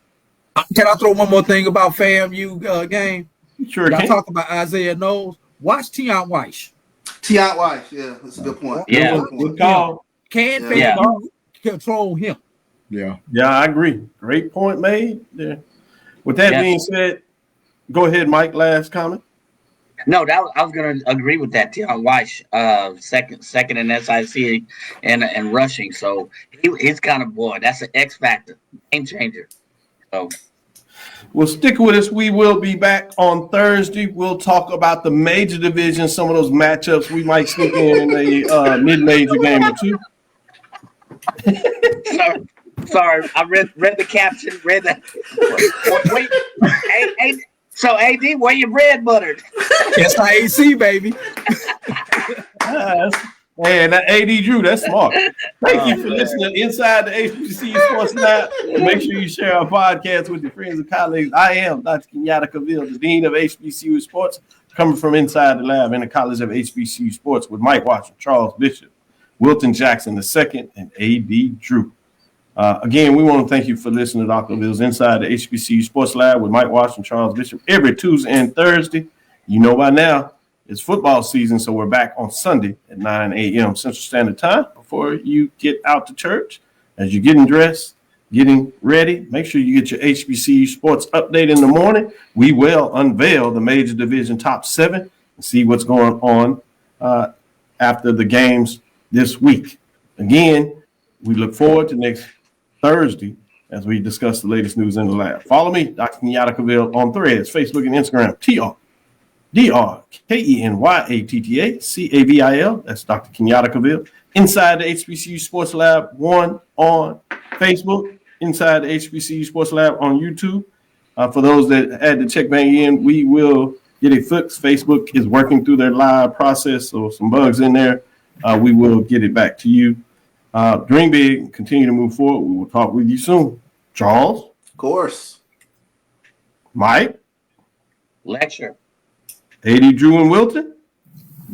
Speaker 6: Can I throw one more thing about FAMU game?
Speaker 2: Sure can.
Speaker 6: I talk about Isaiah Knowles. Watch Tion Weiss.
Speaker 3: Tion Weiss, yeah, that's a good point.
Speaker 4: Yeah,
Speaker 2: good call.
Speaker 6: Can FAMU control him?
Speaker 5: Yeah,
Speaker 2: I agree. Great point made there. With that being said, go ahead, Mike. Last comment.
Speaker 4: No, I was going to agree with that. Tion Weiss, second in SIC and rushing. So he's kind of that's an X factor, game changer. So.
Speaker 2: Well, stick with us. We will be back on Thursday. We'll talk about the major division, some of those matchups. We might sneak in a mid-major game or two.
Speaker 4: Sorry, I read the caption. Read that. Wait, so AD, where you bread buttered?
Speaker 6: SIAC, baby.
Speaker 2: Man, that AD Drew, that's smart. Thank you for listening inside the HBCU Sports Lab. Make sure you share our podcast with your friends and colleagues. I am Dr. Kenyatta Cavil, the Dean of HBCU Sports, coming from inside the lab in the College of HBCU Sports with Mike Watson, Charles Bishop, Wilton Jackson II, and AD Drew. Again, we want to thank you for listening to Dr. Cavil's Inside the HBCU Sports Lab with Mike Watson, Charles Bishop, every Tuesday and Thursday. You know by now, it's football season, so we're back on Sunday at 9 a.m. Central Standard Time. Before you get out to church, as you're getting dressed, getting ready, make sure you get your HBCU Sports update in the morning. We will unveil the major division top 7 and see what's going on after the games this week. Again, we look forward to next Thursday as we discuss the latest news in the lab. Follow me, Dr. Kenyatta Cavil, on Threads, Facebook, and Instagram, DrKenyattaCavil. That's Dr. Kenyatta Cavil. Inside the HBCU Sports Lab 1 on Facebook. Inside the HBCU Sports Lab on YouTube. For those that had to check back in, we will get it fixed. Facebook is working through their live process, so some bugs in there. We will get it back to you. Dream big, continue to move forward. We will talk with you soon. Charles?
Speaker 3: Of course.
Speaker 2: Mike?
Speaker 4: Lecture.
Speaker 2: AD Drew and Wilton?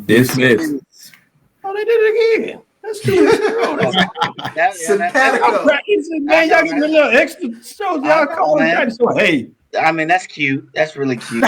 Speaker 6: Dismiss.
Speaker 2: Oh, they did it again. That's 2 weeks in a row. I'm practicing, man. Y'all give me a little extra shows. Y'all call it. Hey.
Speaker 4: I mean, that's cute. That's really cute.